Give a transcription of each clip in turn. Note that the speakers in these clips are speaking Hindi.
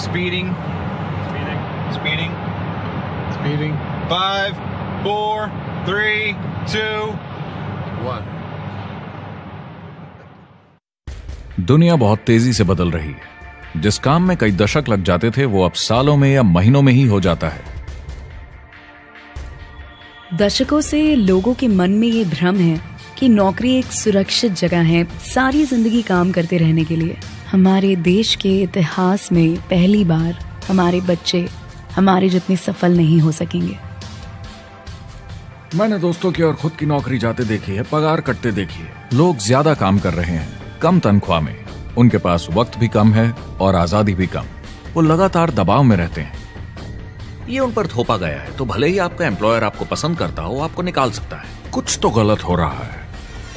Speeding. Speeding. Speeding. 5, 4, 3, 2, 1. दुनिया बहुत तेजी से बदल रही है। जिस काम में कई दशक लग जाते थे वो अब सालों में या महीनों में ही हो जाता है। दशकों से लोगों के मन में ये भ्रम है कि नौकरी एक सुरक्षित जगह है सारी जिंदगी काम करते रहने के लिए। हमारे देश के इतिहास में पहली बार हमारे बच्चे हमारे जितने सफल नहीं हो सकेंगे। मैंने दोस्तों की और खुद की नौकरी जाते देखी है, पगार कटते देखी है। लोग ज्यादा काम कर रहे हैं कम तनख्वाह में, उनके पास वक्त भी कम है और आजादी भी कम। वो लगातार दबाव में रहते हैं। ये उन पर थोपा गया है, तो भले ही आपका एम्प्लॉयर आपको पसंद करता हो, आपको निकाल सकता है। कुछ तो गलत हो रहा है।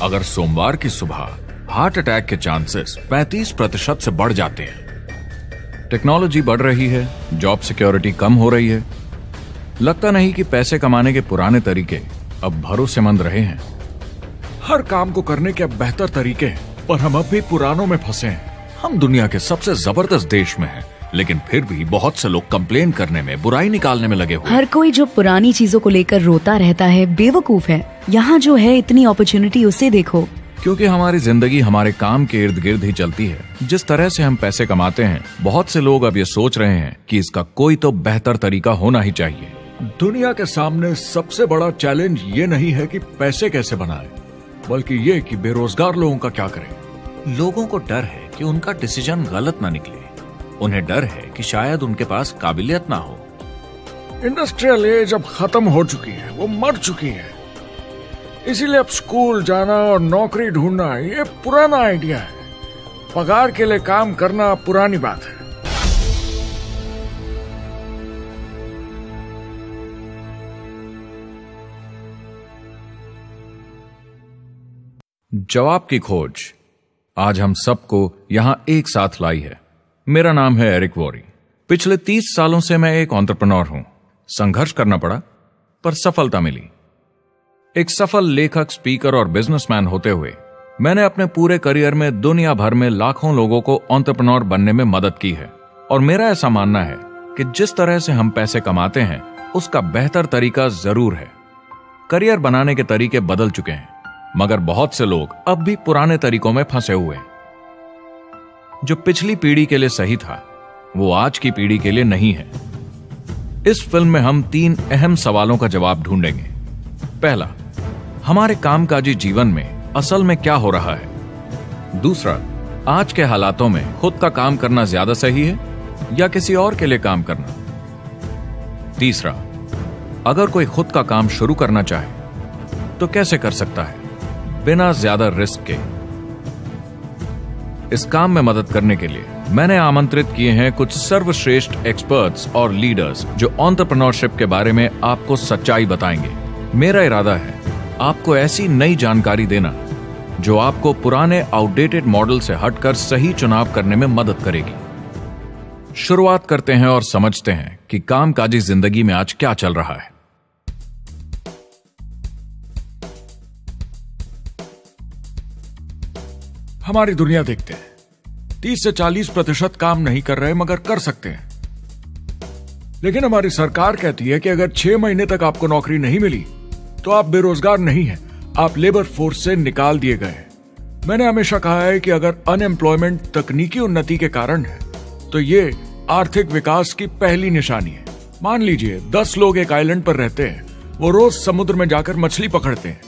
अगर सोमवार की सुबह हार्ट अटैक के चांसेस 35% से बढ़ जाते हैं। टेक्नोलॉजी बढ़ रही है, जॉब सिक्योरिटी कम हो रही है। लगता नहीं कि पैसे कमाने के पुराने तरीके अब भरोसेमंद रहे हैं। हर काम को करने के अब बेहतर तरीके हैं, पर हम अब भी पुरानों में फंसे हैं। हम दुनिया के सबसे जबरदस्त देश में हैं, लेकिन फिर भी बहुत से लोग कंप्लेन करने में, बुराई निकालने में लगे हुए। हर कोई जो पुरानी चीजों को लेकर रोता रहता है बेवकूफ है। यहाँ जो है इतनी अपॉर्चुनिटी उसे देखो। क्योंकि हमारी जिंदगी हमारे काम के इर्द गिर्द ही चलती है। जिस तरह से हम पैसे कमाते हैं, बहुत से लोग अब ये सोच रहे हैं कि इसका कोई तो बेहतर तरीका होना ही चाहिए। दुनिया के सामने सबसे बड़ा चैलेंज ये नहीं है कि पैसे कैसे बनाएं, बल्कि ये कि बेरोजगार लोगों का क्या करें। लोगों को डर है कि उनका डिसीजन गलत ना निकले। उन्हें डर है कि शायद उनके पास काबिलियत ना हो। इंडस्ट्रियल एज अब खत्म हो चुकी है, वो मर चुकी है। इसीलिए अब स्कूल जाना और नौकरी ढूंढना ये पुराना आइडिया है। पगार के लिए काम करना पुरानी बात है। जवाब की खोज आज हम सबको यहां एक साथ लाई है। मेरा नाम है एरिक वॉरी। पिछले 30 सालों से मैं एक एंटरप्रेन्योर हूं। संघर्ष करना पड़ा, पर सफलता मिली। एक सफल लेखक, स्पीकर और बिजनेसमैन होते हुए मैंने अपने पूरे करियर में दुनिया भर में लाखों लोगों को एंटरप्रेन्योर बनने में मदद की है। और मेरा ऐसा मानना है कि जिस तरह से हम पैसे कमाते हैं, उसका बेहतर तरीका जरूर है। करियर बनाने के तरीके बदल चुके हैं, मगर बहुत से लोग अब भी पुराने तरीकों में फंसे हुए हैं। जो पिछली पीढ़ी के लिए सही था, वो आज की पीढ़ी के लिए नहीं है। इस फिल्म में हम 3 अहम सवालों का जवाब ढूंढेंगे। पहला, हमारे कामकाजी जीवन में असल में क्या हो रहा है। दूसरा, आज के हालातों में खुद का काम करना ज्यादा सही है या किसी और के लिए काम करना। तीसरा, अगर कोई खुद का काम शुरू करना चाहे तो कैसे कर सकता है बिना ज्यादा रिस्क के। इस काम में मदद करने के लिए मैंने आमंत्रित किए हैं कुछ सर्वश्रेष्ठ एक्सपर्ट्स और लीडर्स जो एंटरप्रेन्योरशिप के बारे में आपको सच्चाई बताएंगे। मेरा इरादा है आपको ऐसी नई जानकारी देना जो आपको पुराने आउटडेटेड मॉडल से हटकर सही चुनाव करने में मदद करेगी। शुरुआत करते हैं और समझते हैं कि कामकाजी जिंदगी में आज क्या चल रहा है। हमारी दुनिया देखते हैं, 30 से 40% काम नहीं कर रहे मगर कर सकते हैं। लेकिन हमारी सरकार कहती है कि अगर 6 महीने तक आपको नौकरी नहीं मिली तो आप बेरोजगार नहीं हैं, आप लेबर फोर्स से निकाल दिए गए। मैंने हमेशा कहा है कि अगर अनएम्प्लॉयमेंट तकनीकी उन्नति के कारण है तो ये आर्थिक विकास की पहली निशानी है। मान लीजिए 10 लोग एक आइलैंड पर रहते हैं, वो रोज समुद्र में जाकर मछली पकड़ते हैं।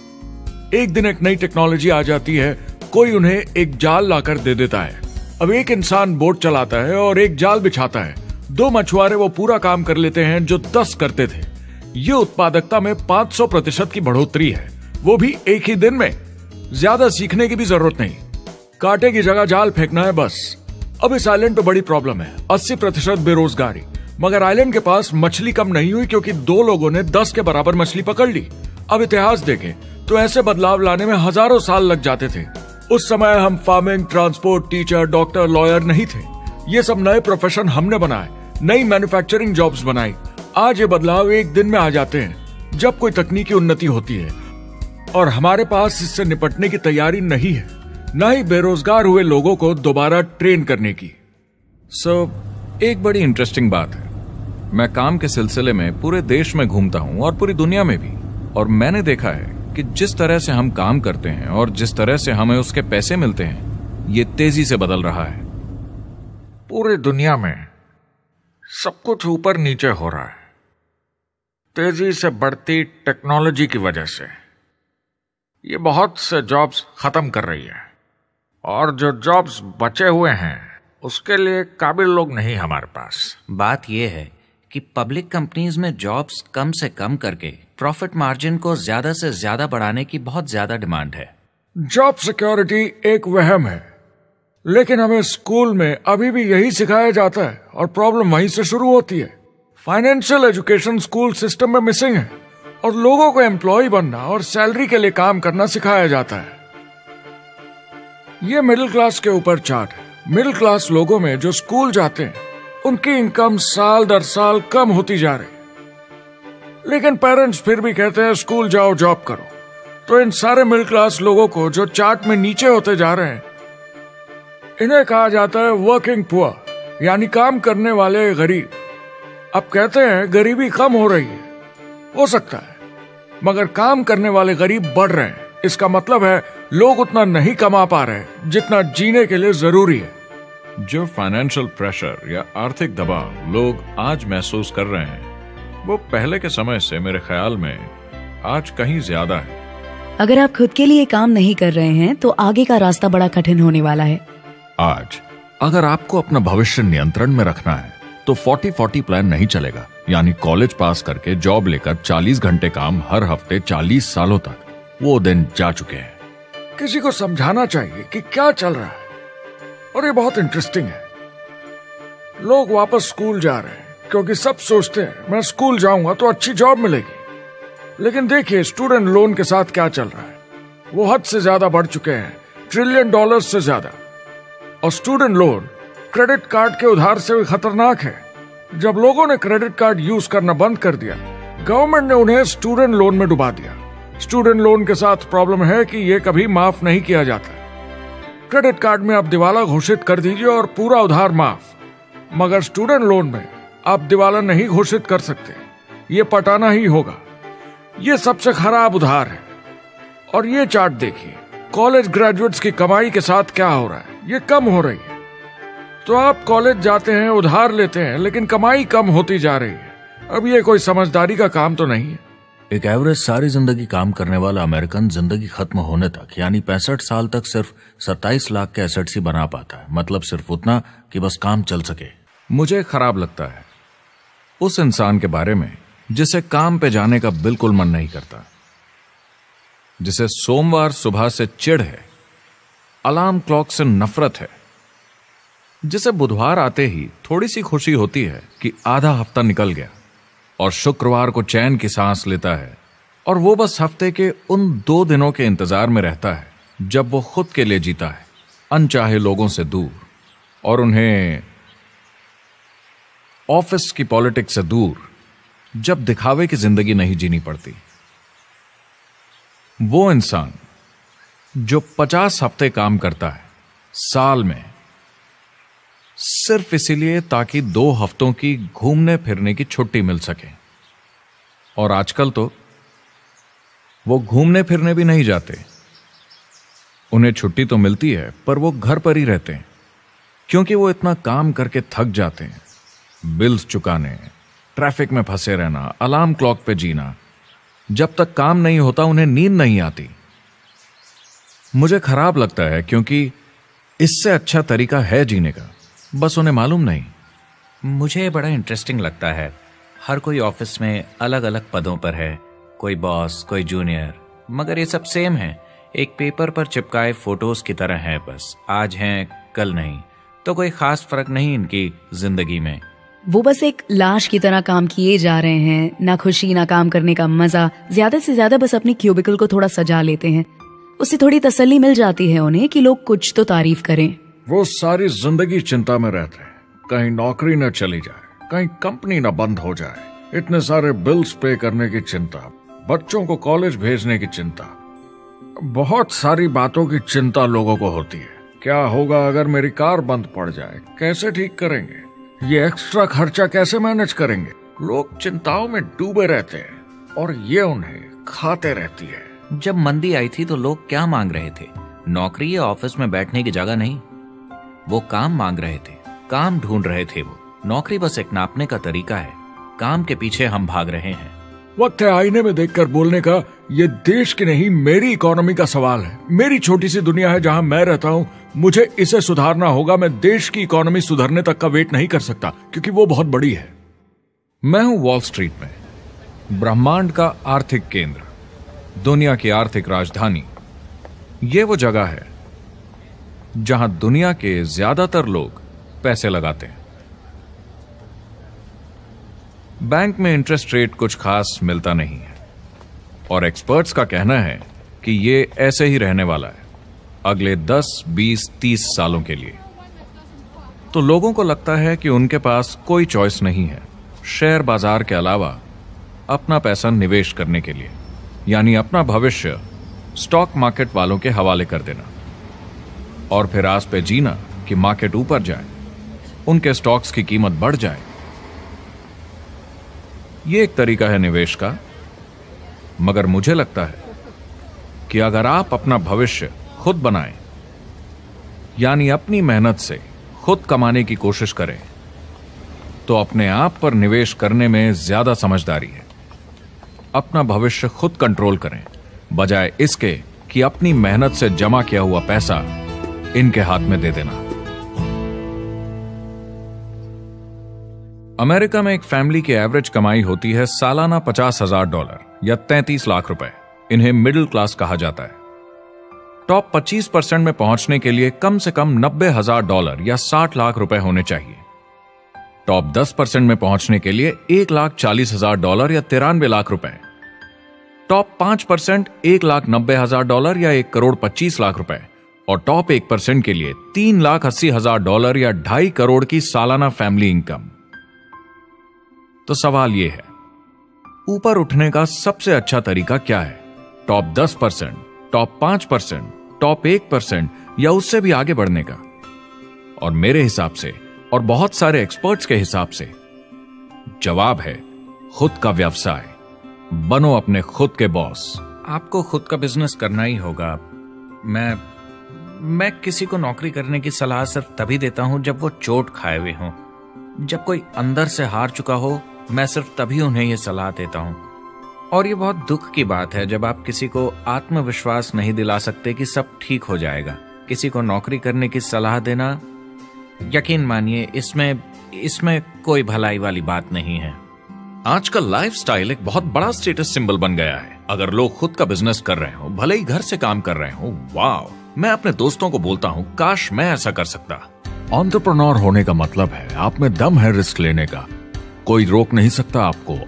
एक दिन एक नई टेक्नोलॉजी आ जाती है, कोई उन्हें एक जाल लाकर दे देता है। अब एक इंसान बोट चलाता है और एक जाल बिछाता है। 2 मछुआरे वो पूरा काम कर लेते हैं जो 10 करते थे। ये उत्पादकता में 500% की बढ़ोतरी है, वो भी एक ही दिन में। ज्यादा सीखने की भी जरूरत नहीं, कांटे की जगह जाल फेंकना है बस। अब इस आइलैंड पे बड़ी प्रॉब्लम है, 80% बेरोजगारी। मगर आइलैंड के पास मछली कम नहीं हुई क्योंकि 2 लोगों ने 10 के बराबर मछली पकड़ ली। अब इतिहास देखें तो ऐसे बदलाव लाने में हजारों साल लग जाते थे। उस समय हम farming, transport, teacher, doctor, lawyer नहीं थे। ये सब नए प्रोफेशन हमने बनाए, नई मैन्युफैक्चरिंग जॉब्स बनाई। आज ये बदलाव एक दिन में आ जाते हैं जब कोई तकनीकी उन्नति होती है, और हमारे पास इससे निपटने की तैयारी नहीं है, न ही बेरोजगार हुए लोगों को दोबारा ट्रेन करने की। एक बड़ी इंटरेस्टिंग बात है, मैं काम के सिलसिले में पूरे देश में घूमता हूं और पूरी दुनिया में भी, और मैंने देखा है कि जिस तरह से हम काम करते हैं और जिस तरह से हमें उसके पैसे मिलते हैं, ये तेजी से बदल रहा है। पूरी दुनिया में सब कुछ ऊपर नीचे हो रहा है, तेजी से बढ़ती टेक्नोलॉजी की वजह से। ये बहुत से जॉब्स खत्म कर रही है, और जो जॉब्स बचे हुए हैं उसके लिए काबिल लोग नहीं हमारे पास। बात यह है कि पब्लिक कंपनीज में जॉब्स कम से कम करके प्रॉफिट मार्जिन को ज्यादा से ज्यादा बढ़ाने की बहुत ज्यादा डिमांड है। जॉब सिक्योरिटी एक वहम है, लेकिन हमें स्कूल में अभी भी यही सिखाया जाता है और प्रॉब्लम वहीं से शुरू होती है। फाइनेंशियल एजुकेशन स्कूल सिस्टम में मिसिंग है और लोगों को एम्प्लॉय बनना और सैलरी के लिए काम करना सिखाया जाता है। ये मिडिल क्लास के ऊपर चार्ट है। मिडिल क्लास लोगों में जो स्कूल जाते हैं उनकी इनकम साल दर साल कम होती जा रही, लेकिन पेरेंट्स फिर भी कहते हैं स्कूल जाओ जॉब करो। तो इन सारे मिडिल क्लास लोगों को जो चार्ट में नीचे होते जा रहे हैं, इन्हें कहा जाता है वर्किंग पुअर, यानी काम करने वाले गरीब। अब कहते हैं गरीबी कम हो रही है, हो सकता है, मगर काम करने वाले गरीब बढ़ रहे हैं। इसका मतलब है लोग उतना नहीं कमा पा रहे जितना जीने के लिए जरूरी है। जो फाइनेंशियल प्रेशर या आर्थिक दबाव लोग आज महसूस कर रहे हैं, वो पहले के समय से मेरे ख्याल में आज कहीं ज्यादा है। अगर आप खुद के लिए काम नहीं कर रहे हैं तो आगे का रास्ता बड़ा कठिन होने वाला है। आज अगर आपको अपना भविष्य नियंत्रण में रखना है तो 40-40 प्लान नहीं चलेगा, यानी कॉलेज पास करके जॉब लेकर 40 घंटे काम हर हफ्ते 40 सालों तक, वो दिन जा चुके हैं। किसी को समझाना चाहिए कि क्या चल रहा है, और ये बहुत इंटरेस्टिंग है। लोग वापस स्कूल जा रहे हैं क्योंकि सब सोचते हैं मैं स्कूल जाऊंगा तो अच्छी जॉब मिलेगी। लेकिन देखिए स्टूडेंट लोन के साथ क्या चल रहा है, वो हद से ज्यादा बढ़ चुके हैं, $1 ट्रिलियन से ज्यादा। और स्टूडेंट लोन क्रेडिट कार्ड के उधार से भी खतरनाक है। जब लोगों ने क्रेडिट कार्ड यूज करना बंद कर दिया, गवर्नमेंट ने उन्हें स्टूडेंट लोन में डुबा दिया। स्टूडेंट लोन के साथ प्रॉब्लम है कि ये कभी माफ नहीं किया जाता। क्रेडिट कार्ड में आप दिवाला घोषित कर दीजिए और पूरा उधार माफ, मगर स्टूडेंट लोन में आप दिवाला नहीं घोषित कर सकते, ये पटाना ही होगा। ये सबसे खराब उधार है। और ये चार्ट देखिए, कॉलेज ग्रेजुएट्स की कमाई के साथ क्या हो रहा है, ये कम हो रही है। तो आप कॉलेज जाते हैं, उधार लेते हैं, लेकिन कमाई कम होती जा रही है। अब ये कोई समझदारी का काम तो नहीं है। एक एवरेज सारी जिंदगी काम करने वाला अमेरिकन जिंदगी खत्म होने तक, यानी 65 साल तक सिर्फ 27 लाख के एसेट्स ही बना पाता है। मतलब सिर्फ उतना कि बस काम चल सके। मुझे खराब लगता है उस इंसान के बारे में जिसे काम पे जाने का बिल्कुल मन नहीं करता, जिसे सोमवार सुबह से चिढ़ है, अलार्म क्लॉक से नफरत है, जिसे बुधवार आते ही थोड़ी सी खुशी होती है कि आधा हफ्ता निकल गया, और शुक्रवार को चैन की सांस लेता है, और वो बस हफ्ते के उन 2 दिनों के इंतजार में रहता है जब वो खुद के लिए जीता है, अनचाहे लोगों से दूर, और उन्हें ऑफिस की पॉलिटिक्स से दूर, जब दिखावे की जिंदगी नहीं जीनी पड़ती। वो इंसान जो 50 हफ्ते काम करता है साल में, सिर्फ इसीलिए ताकि 2 हफ्तों की घूमने फिरने की छुट्टी मिल सके। और आजकल तो वो घूमने फिरने भी नहीं जाते। उन्हें छुट्टी तो मिलती है पर वो घर पर ही रहते हैं, क्योंकि वो इतना काम करके थक जाते हैं। बिल्स चुकाने, ट्रैफिक में फंसे रहना, अलार्म क्लॉक पे जीना, जब तक काम नहीं होता उन्हें नींद नहीं आती। मुझे खराब लगता है क्योंकि इससे अच्छा तरीका है जीने का, बस उन्हें मालूम नहीं। मुझे बड़ा इंटरेस्टिंग लगता है, हर कोई ऑफिस में अलग अलग पदों पर है, कोई बॉस, कोई जूनियर, मगर ये सब सेम है, एक पेपर पर चिपकाए फोटोज की तरह है। बस आज हैं कल नहीं, तो कोई खास फर्क नहीं इनकी जिंदगी में। वो बस एक लाश की तरह काम किए जा रहे हैं, ना खुशी ना काम करने का मजा। ज्यादा से ज्यादा बस अपनी क्यूबिकल को थोड़ा सजा लेते हैं, उससे थोड़ी तसल्ली मिल जाती है उन्हें कि लोग कुछ तो तारीफ करें। वो सारी जिंदगी चिंता में रहते हैं, कहीं नौकरी न चली जाए, कहीं कंपनी न बंद हो जाए, इतने सारे बिल्स पे करने की चिंता, बच्चों को कॉलेज भेजने की चिंता, बहुत सारी बातों की चिंता लोगों को होती है। क्या होगा अगर मेरी कार बंद पड़ जाए, कैसे ठीक करेंगे, ये एक्स्ट्रा खर्चा कैसे मैनेज करेंगे? लोग चिंताओं में डूबे रहते हैं और ये उन्हें खाते रहती है। जब मंदी आई थी तो लोग क्या मांग रहे थे? नौकरी या ऑफिस में बैठने की जगह नहीं, वो काम मांग रहे थे, काम ढूंढ रहे थे। वो नौकरी बस एक नापने का तरीका है, काम के पीछे हम भाग रहे हैं। वक्त है आईने में देखकर बोलने का। ये देश की नहीं, मेरी इकोनॉमी का सवाल है। मेरी छोटी सी दुनिया है जहां मैं रहता हूं, मुझे इसे सुधारना होगा। मैं देश की इकोनॉमी सुधरने तक का वेट नहीं कर सकता क्योंकि वो बहुत बड़ी है। मैं हूं वॉल स्ट्रीट में, ब्रह्मांड का आर्थिक केंद्र, दुनिया की आर्थिक राजधानी। ये वो जगह है जहां दुनिया के ज्यादातर लोग पैसे लगाते हैं। बैंक में इंटरेस्ट रेट कुछ खास मिलता नहीं है और एक्सपर्ट्स का कहना है कि ये ऐसे ही रहने वाला है अगले 10, 20, 30 सालों के लिए। तो लोगों को लगता है कि उनके पास कोई चॉइस नहीं है शेयर बाजार के अलावा अपना पैसा निवेश करने के लिए, यानी अपना भविष्य स्टॉक मार्केट वालों के हवाले कर देना और फिर आस पे जीना कि मार्केट ऊपर जाए, उनके स्टॉक्स की कीमत बढ़ जाए। ये एक तरीका है निवेश का, मगर मुझे लगता है कि अगर आप अपना भविष्य खुद बनाएं, यानी अपनी मेहनत से खुद कमाने की कोशिश करें, तो अपने आप पर निवेश करने में ज्यादा समझदारी है। अपना भविष्य खुद कंट्रोल करें, बजाय इसके कि अपनी मेहनत से जमा किया हुआ पैसा इनके हाथ में दे देना। अमेरिका में एक फैमिली की एवरेज कमाई होती है सालाना $50,000 या 33 लाख रुपए। इन्हें मिडिल क्लास कहा जाता है। टॉप 25% में पहुंचने के लिए कम से कम $90,000 या 60 लाख रुपए होने चाहिए। टॉप 10% में पहुंचने के लिए $1,40,000 या 93 लाख रुपए। टॉप 5% $1,90,000 या 1,25 लाख रुपए और टॉप 1% के लिए $3,80,000 या 2.5 करोड़ की सालाना फैमिली इनकम। तो सवाल यह है, ऊपर उठने का सबसे अच्छा तरीका क्या है? टॉप 10%, टॉप 5%, टॉप 1% या उससे भी आगे बढ़ने का? और मेरे हिसाब से और बहुत सारे एक्सपर्ट्स के हिसाब से जवाब है खुद का व्यवसाय। बनो अपने खुद के बॉस। आपको खुद का बिजनेस करना ही होगा। मैं किसी को नौकरी करने की सलाह सिर्फ तभी देता हूं जब वो चोट खाए हुए हों। जब कोई अंदर से हार चुका हो, मैं सिर्फ तभी उन्हें यह सलाह देता हूं। और ये बहुत दुख की बात है जब आप किसी को आत्मविश्वास नहीं दिला सकते कि सब ठीक हो जाएगा। किसी को नौकरी करने की सलाह देना, यकीन मानिए, इसमें कोई भलाई वाली बात नहीं है। आजकल लाइफस्टाइल एक बहुत बड़ा स्टेटस सिंबल बन गया है। अगर लोग खुद का बिजनेस कर रहे हो, भले ही घर से काम कर रहे हो, वाह! मैं अपने दोस्तों को बोलता हूं, काश मैं ऐसा कर सकता। एंटरप्रेन्योर होने का मतलब है आप में दम है रिस्क लेने का। कोई रोक नहीं सकता आपको।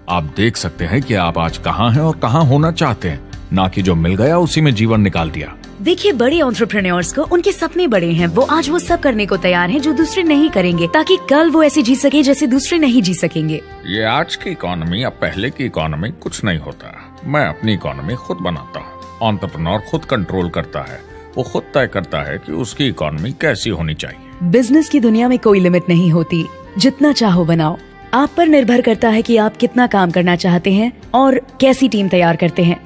आप देख सकते हैं कि आप आज कहां हैं और कहां होना चाहते हैं, ना कि जो मिल गया उसी में जीवन निकाल दिया। देखिए, बड़े एंटरप्रेन्योर्स को उनके सपने बड़े हैं। वो आज वो सब करने को तैयार हैं जो दूसरे नहीं करेंगे, ताकि कल वो ऐसे जी सके जैसे दूसरे नहीं जी सकेंगे। ये आज की इकोनॉमी अब पहले की इकोनॉमी कुछ नहीं होता। मैं अपनी इकोनॉमी खुद बनाता हूँ। एंटरप्रेन्योर खुद कंट्रोल करता है। वो खुद तय करता है कि उसकी इकोनॉमी कैसी होनी चाहिए। बिजनेस की दुनिया में कोई लिमिट नहीं होती। जितना चाहो बनाओ। आप पर निर्भर करता है कि आप कितना काम करना चाहते हैं और कैसी टीम तैयार करते हैं।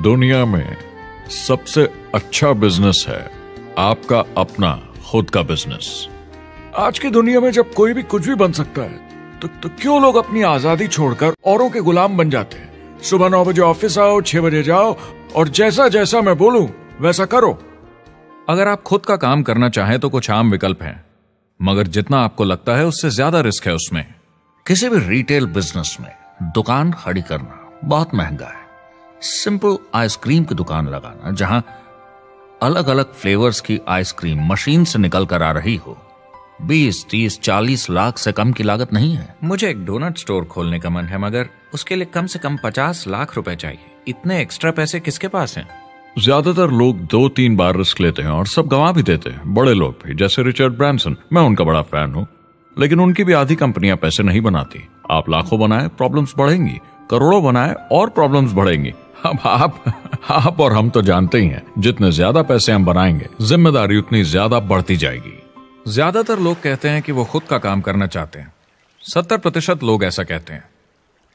दुनिया में सबसे अच्छा बिजनेस है आपका अपना खुद का बिजनेस। आज की दुनिया में जब कोई भी कुछ भी बन सकता है तो क्यों लोग अपनी आजादी छोड़कर औरों के गुलाम बन जाते हैं? सुबह 9 बजे ऑफिस आओ, 6 बजे जाओ और जैसा जैसा मैं बोलूं वैसा करो। अगर आप खुद का काम करना चाहें तो कुछ आम विकल्प हैं, मगर जितना आपको लगता है उससे ज्यादा रिस्क है उसमें। किसी भी रिटेल बिजनेस में दुकान खड़ी करना बहुत महंगा है। सिंपल आइसक्रीम की दुकान लगाना जहां अलग अलग फ्लेवर्स की आइसक्रीम मशीन से निकल कर आ रही हो, 20, 30, 40 लाख से कम की लागत नहीं है। मुझे एक डोनट स्टोर खोलने का मन है, मगर उसके लिए कम से कम 50 लाख रुपए चाहिए। इतने एक्स्ट्रा पैसे किसके पास हैं? ज्यादातर लोग 2-3 बार रिस्क लेते हैं और सब गंवा भी देते हैं। बड़े लोग भी, जैसे रिचर्ड ब्रांसन, मैं उनका बड़ा फैन हूँ, लेकिन उनकी भी आधी कंपनियां पैसे नहीं बनाती। आप लाखों बनाए, प्रॉब्लम्स बढ़ेंगी, करोड़ों बनाए और प्रॉब्लम्स बढ़ेंगी। अब आप और हम तो जानते ही हैं, जितने ज्यादा पैसे हम बनाएंगे जिम्मेदारी उतनी ज्यादा बढ़ती जाएगी। ज्यादातर लोग कहते हैं कि वो खुद का काम करना चाहते हैं। 70% लोग ऐसा कहते हैं,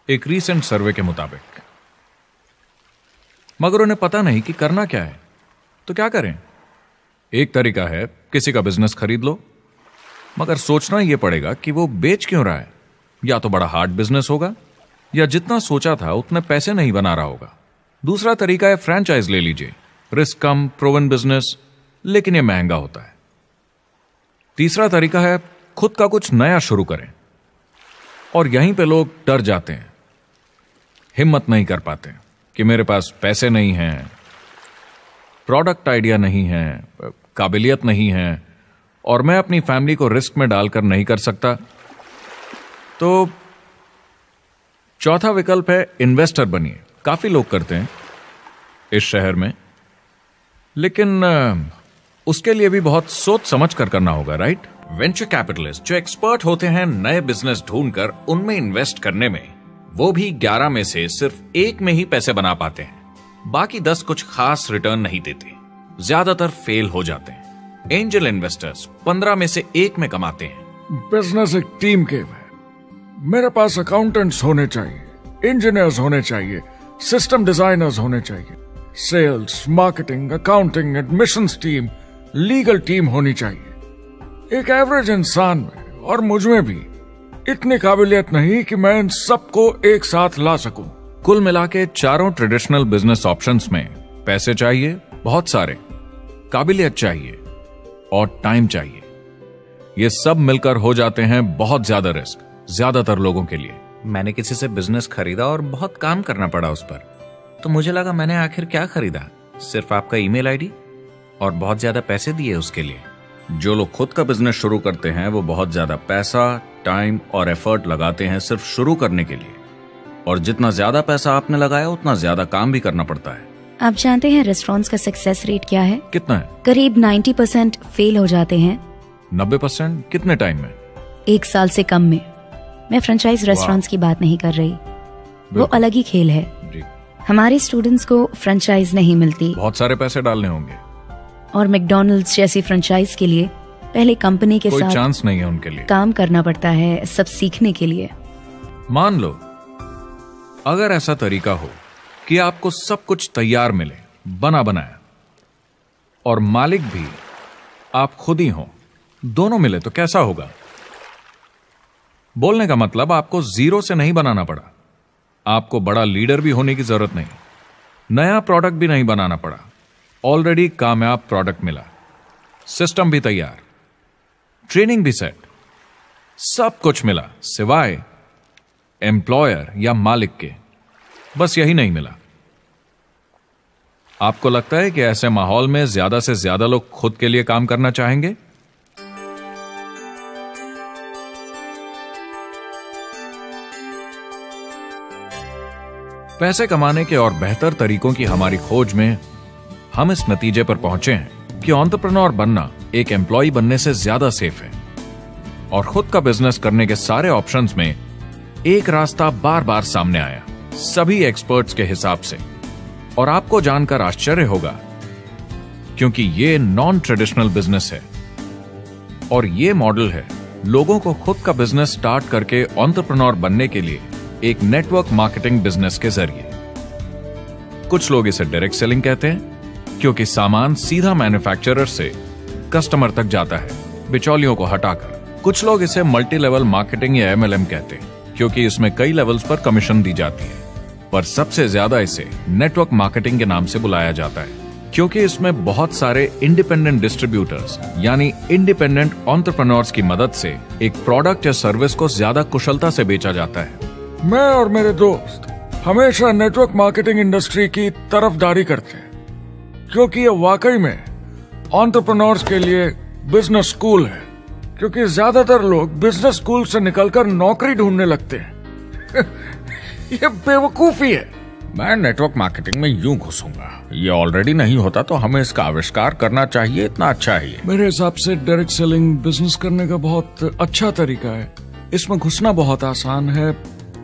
एक रीसेंट सर्वे के मुताबिक। मगर उन्हें पता नहीं कि करना क्या है। तो क्या करें? एक तरीका है किसी का बिजनेस खरीद लो, मगर सोचना यह पड़ेगा कि वो बेच क्यों रहा है। या तो बड़ा हार्ड बिजनेस होगा, या जितना सोचा था उतने पैसे नहीं बना रहा होगा। दूसरा तरीका है फ्रेंचाइज ले लीजिए, रिस्क कम, प्रूवन बिजनेस, लेकिन यह महंगा होता है। तीसरा तरीका है खुद का कुछ नया शुरू करें, और यहीं पे लोग डर जाते हैं, हिम्मत नहीं कर पाते कि मेरे पास पैसे नहीं हैं, प्रोडक्ट आइडिया नहीं है, काबिलियत नहीं है, और मैं अपनी फैमिली को रिस्क में डालकर नहीं कर सकता। तो चौथा विकल्प है इन्वेस्टर बनिए। काफी लोग करते हैं इस शहर में, लेकिन उसके लिए भी बहुत सोच समझ कर करना होगा, राइट? वेंचर कैपिटलिस्ट जो एक्सपर्ट होते हैं नए बिजनेस ढूंढकर उनमें इन्वेस्ट करने में, वो भी 11 में से सिर्फ 1 में ही पैसे बना पाते हैं। बाकी 10 कुछ खास रिटर्न नहीं देते, ज्यादातर फेल हो जाते हैं। एंजल इन्वेस्टर्स 15 में से 1 में कमाते हैं। बिजनेस एक टीम गेम है। मेरे पास अकाउंटेंट्स होने चाहिए, इंजीनियर्स होने चाहिए, सिस्टम डिजाइनर्स होने चाहिए, sales, marketing, accounting, admissions team, legal team होनी चाहिए। एक एवरेज इंसान में और मुझ में भी इतनी काबिलियत नहीं कि मैं इन सबको एक साथ ला सकूं। कुल मिला के चारों ट्रेडिशनल बिजनेस ऑप्शंस में पैसे चाहिए बहुत सारे, काबिलियत चाहिए और टाइम चाहिए। ये सब मिलकर हो जाते हैं बहुत ज्यादा रिस्क ज्यादातर लोगों के लिए। मैंने किसी से बिजनेस खरीदा और बहुत काम करना पड़ा उस पर। तो मुझे लगा मैंने आखिर क्या खरीदा, सिर्फ आपका ईमेल आईडी, और बहुत ज्यादा पैसे दिए उसके लिए। जो लोग खुद का बिजनेस शुरू करते हैं वो बहुत ज्यादा पैसा, टाइम और एफर्ट लगाते हैं सिर्फ शुरू करने के लिए, और जितना ज्यादा पैसा आपने लगाया उतना ज्यादा काम भी करना पड़ता है। आप जानते हैं रेस्टोरेंट्स का सक्सेस रेट क्या है? कितना है? करीब 90% फेल हो जाते हैं। 90%? कितने टाइम में? 1 साल से कम में। मैं फ्रेंचाइज रेस्टोरेंट्स की बात नहीं कर रही, वो अलग ही खेल है। जी। हमारे स्टूडेंट्स को फ्रेंचाइज नहीं मिलती, बहुत सारे पैसे डालने होंगे, और मैकडॉनल्ड्स जैसी फ्रेंचाइज के लिए पहले कंपनी के कोई साथ चांस नहीं है उनके लिए। काम करना पड़ता है सब सीखने के लिए। मान लो अगर ऐसा तरीका हो कि आपको सब कुछ तैयार मिले, बना बनाया, और मालिक भी आप खुद ही हो, दोनों मिले, तो कैसा होगा? बोलने का मतलब आपको जीरो से नहीं बनाना पड़ा, आपको बड़ा लीडर भी होने की जरूरत नहीं, नया प्रोडक्ट भी नहीं बनाना पड़ा, ऑलरेडी कामयाब प्रोडक्ट मिला, सिस्टम भी तैयार, ट्रेनिंग भी सेट, सब कुछ मिला सिवाय एम्प्लॉयर या मालिक के। बस यही नहीं मिला। आपको लगता है कि ऐसे माहौल में ज्यादा से ज्यादा लोग खुद के लिए काम करना चाहेंगे? पैसे कमाने के और बेहतर तरीकों की हमारी खोज में हम इस नतीजे पर पहुंचे हैं कि एंटरप्रेन्योर बनना एक एम्प्लॉय बनने से ज्यादा सेफ है। और खुद का बिजनेस करने के सारे ऑप्शंस में एक रास्ता बार बार सामने आया, सभी एक्सपर्ट्स के हिसाब से। और आपको जानकर आश्चर्य होगा, क्योंकि ये नॉन ट्रेडिशनल बिजनेस है, और ये मॉडल है लोगों को खुद का बिजनेस स्टार्ट करके एंटरप्रेन्योर बनने के लिए एक नेटवर्क मार्केटिंग बिजनेस के जरिए। कुछ लोग इसे डायरेक्ट सेलिंग कहते हैं, क्योंकि सामान सीधा मैन्युफैक्चरर से कस्टमर तक जाता है, बिचौलियों को हटाकर। कुछ लोग इसे मल्टी लेवल मार्केटिंग या MLM कहते हैं, क्योंकि इसमें कई लेवल्स पर कमीशन दी जाती है। पर सबसे ज्यादा इसे नेटवर्क मार्केटिंग के नाम से बुलाया जाता है, क्योंकि इसमें बहुत सारे इंडिपेंडेंट डिस्ट्रीब्यूटर्स यानी इंडिपेंडेंट एंटरप्रेन्योर्स की मदद से एक प्रोडक्ट या सर्विस को ज्यादा कुशलता से बेचा जाता है। मैं और मेरे दोस्त हमेशा नेटवर्क मार्केटिंग इंडस्ट्री की तरफदारी करते हैं, क्योंकि ये वाकई में एंटरप्रेन्योर्स के लिए बिजनेस स्कूल है। क्योंकि ज्यादातर लोग बिजनेस स्कूल से निकलकर नौकरी ढूंढने लगते हैं। ये बेवकूफी है। मैं नेटवर्क मार्केटिंग में यूं घुसूंगा, ये ऑलरेडी नहीं होता तो हमें इसका आविष्कार करना चाहिए, इतना अच्छा है ये। मेरे हिसाब से डायरेक्ट सेलिंग बिजनेस करने का बहुत अच्छा तरीका है। इसमें घुसना बहुत आसान है।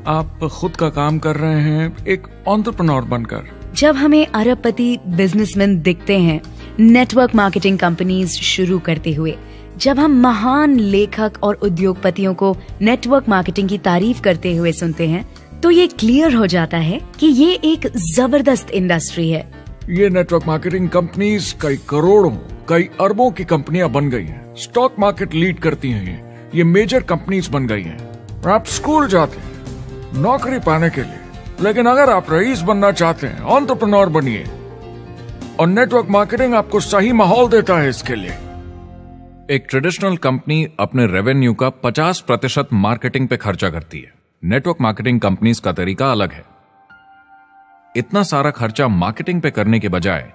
आप खुद का काम कर रहे हैं एक एंटरप्रेन्योर बनकर। जब हमें अरबपति बिजनेसमैन दिखते हैं नेटवर्क मार्केटिंग कंपनीज शुरू करते हुए, जब हम महान लेखक और उद्योगपतियों को नेटवर्क मार्केटिंग की तारीफ करते हुए सुनते हैं तो ये क्लियर हो जाता है कि ये एक जबरदस्त इंडस्ट्री है। ये नेटवर्क मार्केटिंग कंपनीज कई करोड़ों कई अरबों की कंपनियां बन गई हैं। स्टॉक मार्केट लीड करती हैं। ये मेजर कंपनीज बन गई हैं। आप स्कूल जाते हैं नौकरी पाने के लिए, लेकिन अगर आप रईस बनना चाहते हैं, एंटरप्रेन्योर बनिए, और नेटवर्क मार्केटिंग आपको सही माहौल देता है इसके लिए। एक ट्रेडिशनल कंपनी अपने रेवेन्यू का 50% मार्केटिंग पे खर्चा करती है। नेटवर्क मार्केटिंग कंपनीज का तरीका अलग है। इतना सारा खर्चा मार्केटिंग पे करने के बजाय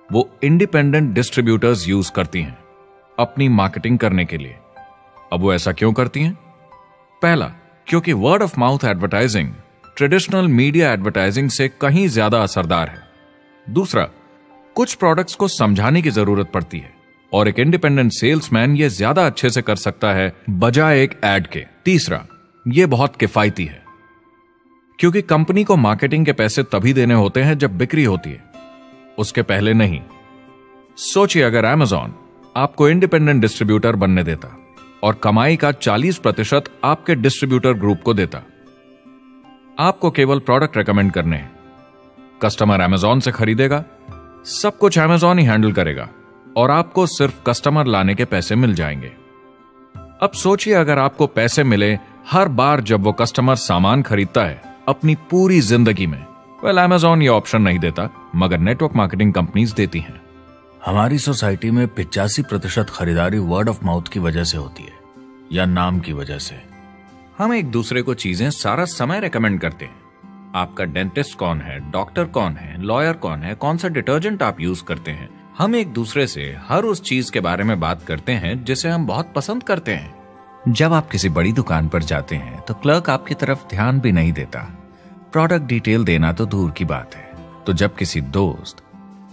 वो इंडिपेंडेंट डिस्ट्रीब्यूटर्स यूज करती हैं अपनी मार्केटिंग करने के लिए। अब वो ऐसा क्यों करती हैं? पहला, क्योंकि word of mouth advertising traditional media advertising से कहीं ज्यादा असरदार है। दूसरा, कुछ प्रोडक्ट्स को समझाने की जरूरत पड़ती है और एक इंडिपेंडेंट सेल्समैन ये ज्यादा अच्छे से कर सकता है बजाय एक एड के। तीसरा, ये बहुत किफायती है क्योंकि कंपनी को मार्केटिंग के पैसे तभी देने होते हैं जब बिक्री होती है, उसके पहले नहीं। सोचिए अगर Amazon आपको इंडिपेंडेंट डिस्ट्रीब्यूटर बनने देता और कमाई का 40% आपके डिस्ट्रीब्यूटर ग्रुप को देता। आपको केवल प्रोडक्ट रेकमेंड करने हैं, कस्टमर Amazon से खरीदेगा, सब कुछ Amazon ही हैंडल करेगा और आपको सिर्फ कस्टमर लाने के पैसे मिल जाएंगे। अब सोचिए अगर आपको पैसे मिले हर बार जब वो कस्टमर सामान खरीदता है अपनी पूरी जिंदगी में। Amazon ये ऑप्शन नहीं देता, मगर नेटवर्क मार्केटिंग कंपनीज देती हैं। हमारी सोसाइटी में 85% खरीदारी वर्ड ऑफ माउथ की वजह से होती है या नाम की वजह से। हम एक दूसरे को चीजें सारा समय रेकमेंड करते हैं। आपका डेंटिस्ट कौन है, डॉक्टर कौन है, लॉयर कौन है, कौन सा डिटर्जेंट आप यूज करते हैं। हम एक दूसरे से हर उस चीज के बारे में बात करते हैं जिसे हम बहुत पसंद करते हैं। जब आप किसी बड़ी दुकान पर जाते हैं तो क्लर्क आपकी तरफ ध्यान भी नहीं देता, प्रोडक्ट डिटेल देना तो दूर की बात है। तो जब किसी दोस्त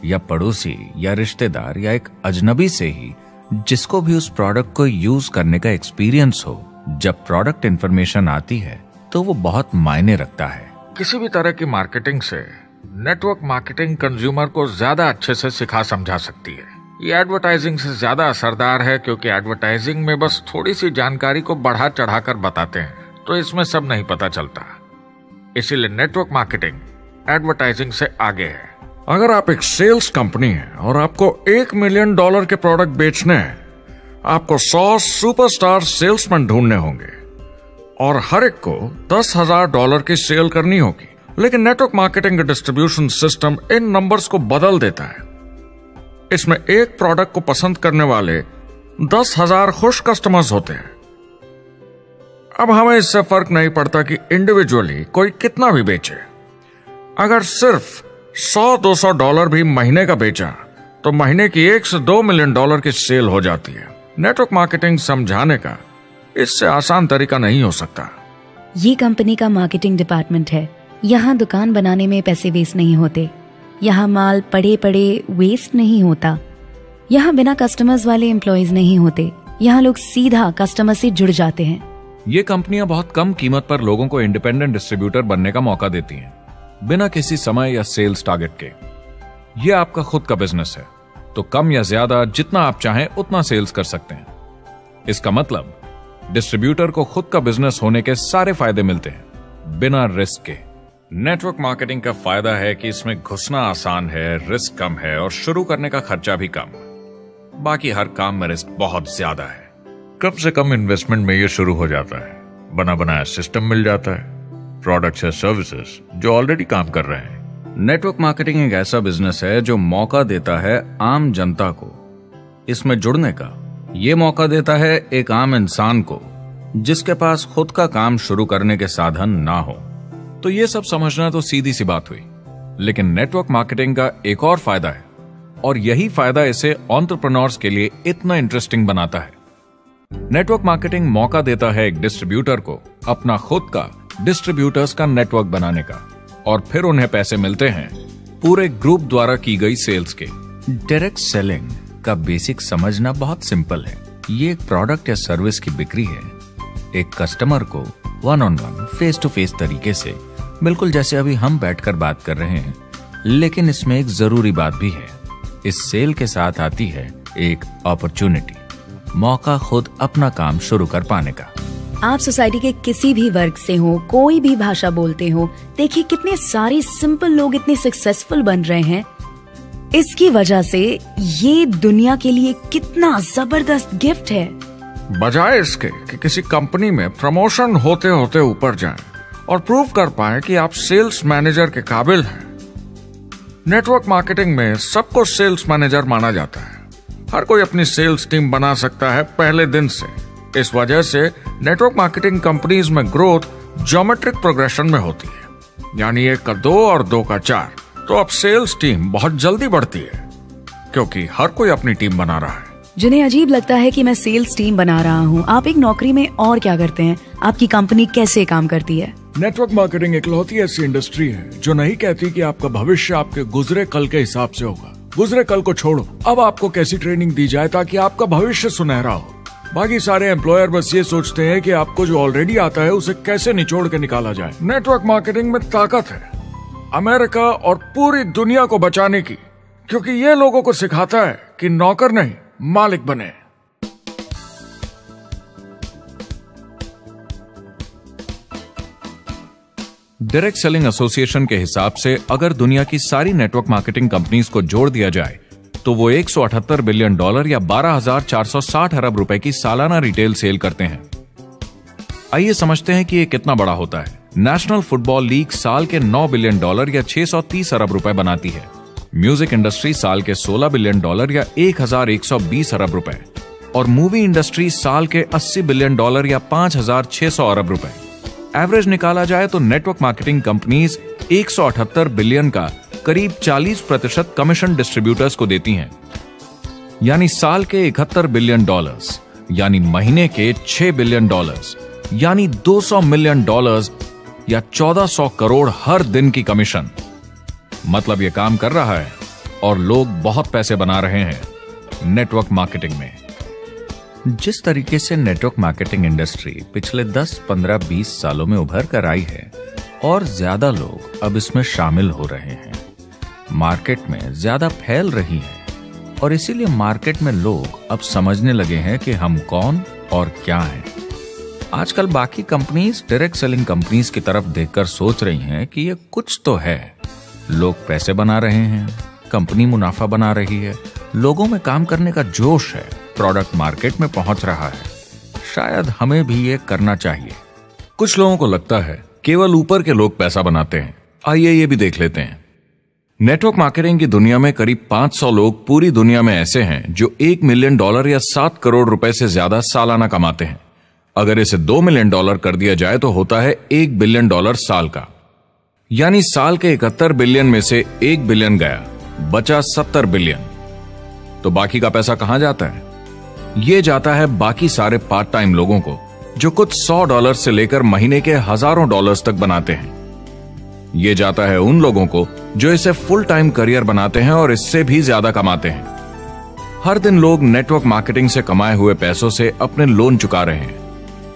या पड़ोसी या रिश्तेदार या एक अजनबी से ही जिसको भी उस प्रोडक्ट को यूज करने का एक्सपीरियंस हो, जब प्रोडक्ट इंफॉर्मेशन आती है तो वो बहुत मायने रखता है। किसी भी तरह की मार्केटिंग से नेटवर्क मार्केटिंग कंज्यूमर को ज्यादा अच्छे से सिखा समझा सकती है। ये एडवर्टाइजिंग से ज्यादा असरदार है क्योंकि एडवर्टाइजिंग में बस थोड़ी सी जानकारी को बढ़ा चढ़ाकर बताते हैं, तो इसमें सब नहीं पता चलता। इसीलिए नेटवर्क मार्केटिंग एडवर्टाइजिंग से आगे है। अगर आप एक सेल्स कंपनी है और आपको $1 मिलियन के प्रोडक्ट बेचने हैं, आपको 100 सुपरस्टार सेल्समैन ढूंढने होंगे और हर एक को $10,000 की सेल करनी होगी। लेकिन नेटवर्क मार्केटिंग का डिस्ट्रीब्यूशन सिस्टम इन नंबर्स को बदल देता है। इसमें एक प्रोडक्ट को पसंद करने वाले 10,000 खुश कस्टमर्स होते हैं। अब हमें इससे फर्क नहीं पड़ता कि इंडिविजुअली कोई कितना भी बेचे। अगर सिर्फ $100-200 भी महीने का बेचा तो महीने की $1 से $2 मिलियन की सेल हो जाती है। नेटवर्क मार्केटिंग समझाने का इससे आसान तरीका नहीं हो सकता। ये कंपनी का मार्केटिंग डिपार्टमेंट है। यहाँ दुकान बनाने में पैसे वेस्ट नहीं होते, यहाँ माल पड़े पड़े वेस्ट नहीं होता, यहाँ बिना कस्टमर्स वाले एम्प्लॉयज नहीं होते, यहाँ लोग सीधा कस्टमर से जुड़ जाते हैं। ये कंपनियां बहुत कम कीमत पर लोगों को इंडिपेंडेंट डिस्ट्रीब्यूटर बनने का मौका देती हैं, बिना किसी समय या सेल्स टारगेट के। ये आपका खुद का बिजनेस है, तो कम या ज्यादा जितना आप चाहें उतना सेल्स कर सकते हैं। इसका मतलब डिस्ट्रीब्यूटर को खुद का बिजनेस होने के सारे फायदे मिलते हैं बिना रिस्क के। नेटवर्क मार्केटिंग का फायदा है कि इसमें घुसना आसान है, रिस्क कम है और शुरू करने का खर्चा भी कम। बाकी हर काम में रिस्क बहुत ज्यादा है। कम से कम इन्वेस्टमेंट में ये शुरू हो जाता है, बना बनाया सिस्टम मिल जाता है, प्रोडक्ट्स या सर्विसेज जो ऑलरेडी काम कर रहे हैं। नेटवर्क मार्केटिंग एक ऐसा बिजनेस है जो मौका देता है आम जनता को इसमें जुड़ने का। ये मौका देता है एक आम इंसान को जिसके पास खुद का काम शुरू करने के साधन ना हो। तो ये सब समझना तो सीधी सी बात हुई, लेकिन नेटवर्क मार्केटिंग का एक और फायदा है और यही फायदा इसे एंटरप्रेन्योर्स के लिए इतना इंटरेस्टिंग बनाता है। नेटवर्क मार्केटिंग मौका देता है एक डिस्ट्रीब्यूटर को अपना खुद का डिस्ट्रीब्यूटर्स का नेटवर्क बनाने का, और फिर उन्हें पैसे मिलते हैं पूरे ग्रुप द्वारा की गई सेल्स के। डायरेक्ट सेलिंग का बेसिक समझना बहुत सिंपल है। ये एक प्रोडक्ट या सर्विस की बिक्री है, एक कस्टमर को one on one face to face तरीके से, बिल्कुल जैसे अभी हम बैठकर बात कर रहे हैं। लेकिन इसमें एक जरूरी बात भी है, इस सेल के साथ आती है एक अपॉर्चुनिटी। मौका खुद अपना काम शुरू कर पाने का। आप सोसाइटी के किसी भी वर्ग से हो, कोई भी भाषा बोलते हो, देखिए कितने सारे सिंपल लोग इतने सक्सेसफुल बन रहे हैं। इसकी वजह से ये दुनिया के लिए कितना जबरदस्त गिफ्ट है। बजाय इसके कि किसी कंपनी में प्रमोशन होते होते ऊपर जाएं और प्रूव कर पाएं कि आप सेल्स मैनेजर के काबिल हैं, नेटवर्क मार्केटिंग में सबको सेल्स मैनेजर माना जाता है। हर कोई अपनी सेल्स टीम बना सकता है पहले दिन से। इस वजह से नेटवर्क मार्केटिंग कंपनीज में ग्रोथ ज्योमेट्रिक प्रोग्रेशन में होती है, यानी 1 का 2 और 2 का 4। तो अब सेल्स टीम बहुत जल्दी बढ़ती है क्योंकि हर कोई अपनी टीम बना रहा है। जिन्हें अजीब लगता है कि मैं सेल्स टीम बना रहा हूँ, आप एक नौकरी में और क्या करते हैं? आपकी कंपनी कैसे काम करती है? नेटवर्क मार्केटिंग इकलौती ऐसी इंडस्ट्री है जो नहीं कहती कि आपका भविष्य आपके गुजरे कल के हिसाब से होगा। गुजरे कल को छोड़ो, अब आपको कैसी ट्रेनिंग दी जाए ताकि आपका भविष्य सुनहरा हो। बाकी सारे एम्प्लॉयर बस ये सोचते हैं कि आपको जो ऑलरेडी आता है उसे कैसे निचोड़ के निकाला जाए। नेटवर्क मार्केटिंग में ताकत है अमेरिका और पूरी दुनिया को बचाने की, क्योंकि ये लोगों को सिखाता है कि नौकर नहीं मालिक बने। डायरेक्ट सेलिंग एसोसिएशन के हिसाब से अगर दुनिया की सारी नेटवर्क मार्केटिंग कंपनीज को जोड़ दिया जाए तो वो $178 बिलियन या 12,460 अरब रुपए की सालाना रिटेल सेल करते हैं। आइए समझते हैं कि ये कितना बड़ा होता है। नेशनल फुटबॉल लीग साल के $9 बिलियन या 630 अरब रुपए बनाती है। म्यूजिक इंडस्ट्री साल के $16 बिलियन या 1,120 अरब रुपए, और मूवी इंडस्ट्री साल के $80 बिलियन या 5,600 अरब रुपए। एवरेज निकाला जाए तो नेटवर्क मार्केटिंग कंपनीज 178 बिलियन का करीब 40% कमीशन डिस्ट्रीब्यूटर्स को देती हैं, यानी साल के $71 बिलियन, यानी महीने के $6 बिलियन, यानी $200 मिलियन या 1400 करोड़ हर दिन की कमीशन। मतलब ये काम कर रहा है और लोग बहुत पैसे बना रहे हैं नेटवर्क मार्केटिंग में। जिस तरीके से नेटवर्क मार्केटिंग इंडस्ट्री पिछले 10, 15, 20 सालों में उभर कर आई है और ज्यादा लोग अब इसमें शामिल हो रहे हैं, मार्केट में ज्यादा फैल रही है और इसीलिए मार्केट में लोग अब समझने लगे हैं कि हम कौन और क्या हैं। आजकल बाकी कंपनीज डायरेक्ट सेलिंग कंपनीज की तरफ देखकर सोच रही हैं कि ये कुछ तो है। लोग पैसे बना रहे हैं, कंपनी मुनाफा बना रही है, लोगों में काम करने का जोश है, प्रोडक्ट मार्केट में पहुंच रहा है, शायद हमें भी ये करना चाहिए। कुछ लोगों को लगता है केवल ऊपर के लोग पैसा बनाते हैं। आइए ये भी देख लेते हैं। नेटवर्क मार्केटिंग की दुनिया में करीब 500 लोग पूरी दुनिया में ऐसे हैं जो $1 मिलियन या 7 करोड़ रुपए से ज्यादा सालाना कमाते हैं। अगर इसे $2 मिलियन कर दिया जाए तो होता है $1 बिलियन साल का, यानी साल के 71 बिलियन में से 1 बिलियन गया, बचा 70 बिलियन। तो बाकी का पैसा कहां जाता है? ये जाता है बाकी सारे पार्ट टाइम लोगों को जो कुछ $100 से लेकर महीने के हजारों डॉलर्स तक बनाते हैं। ये जाता है उन लोगों को जो इसे फुल टाइम करियर बनाते हैं और इससे भी ज्यादा कमाते हैं। हर दिन लोग नेटवर्क मार्केटिंग से कमाए हुए पैसों से अपने लोन चुका रहे हैं,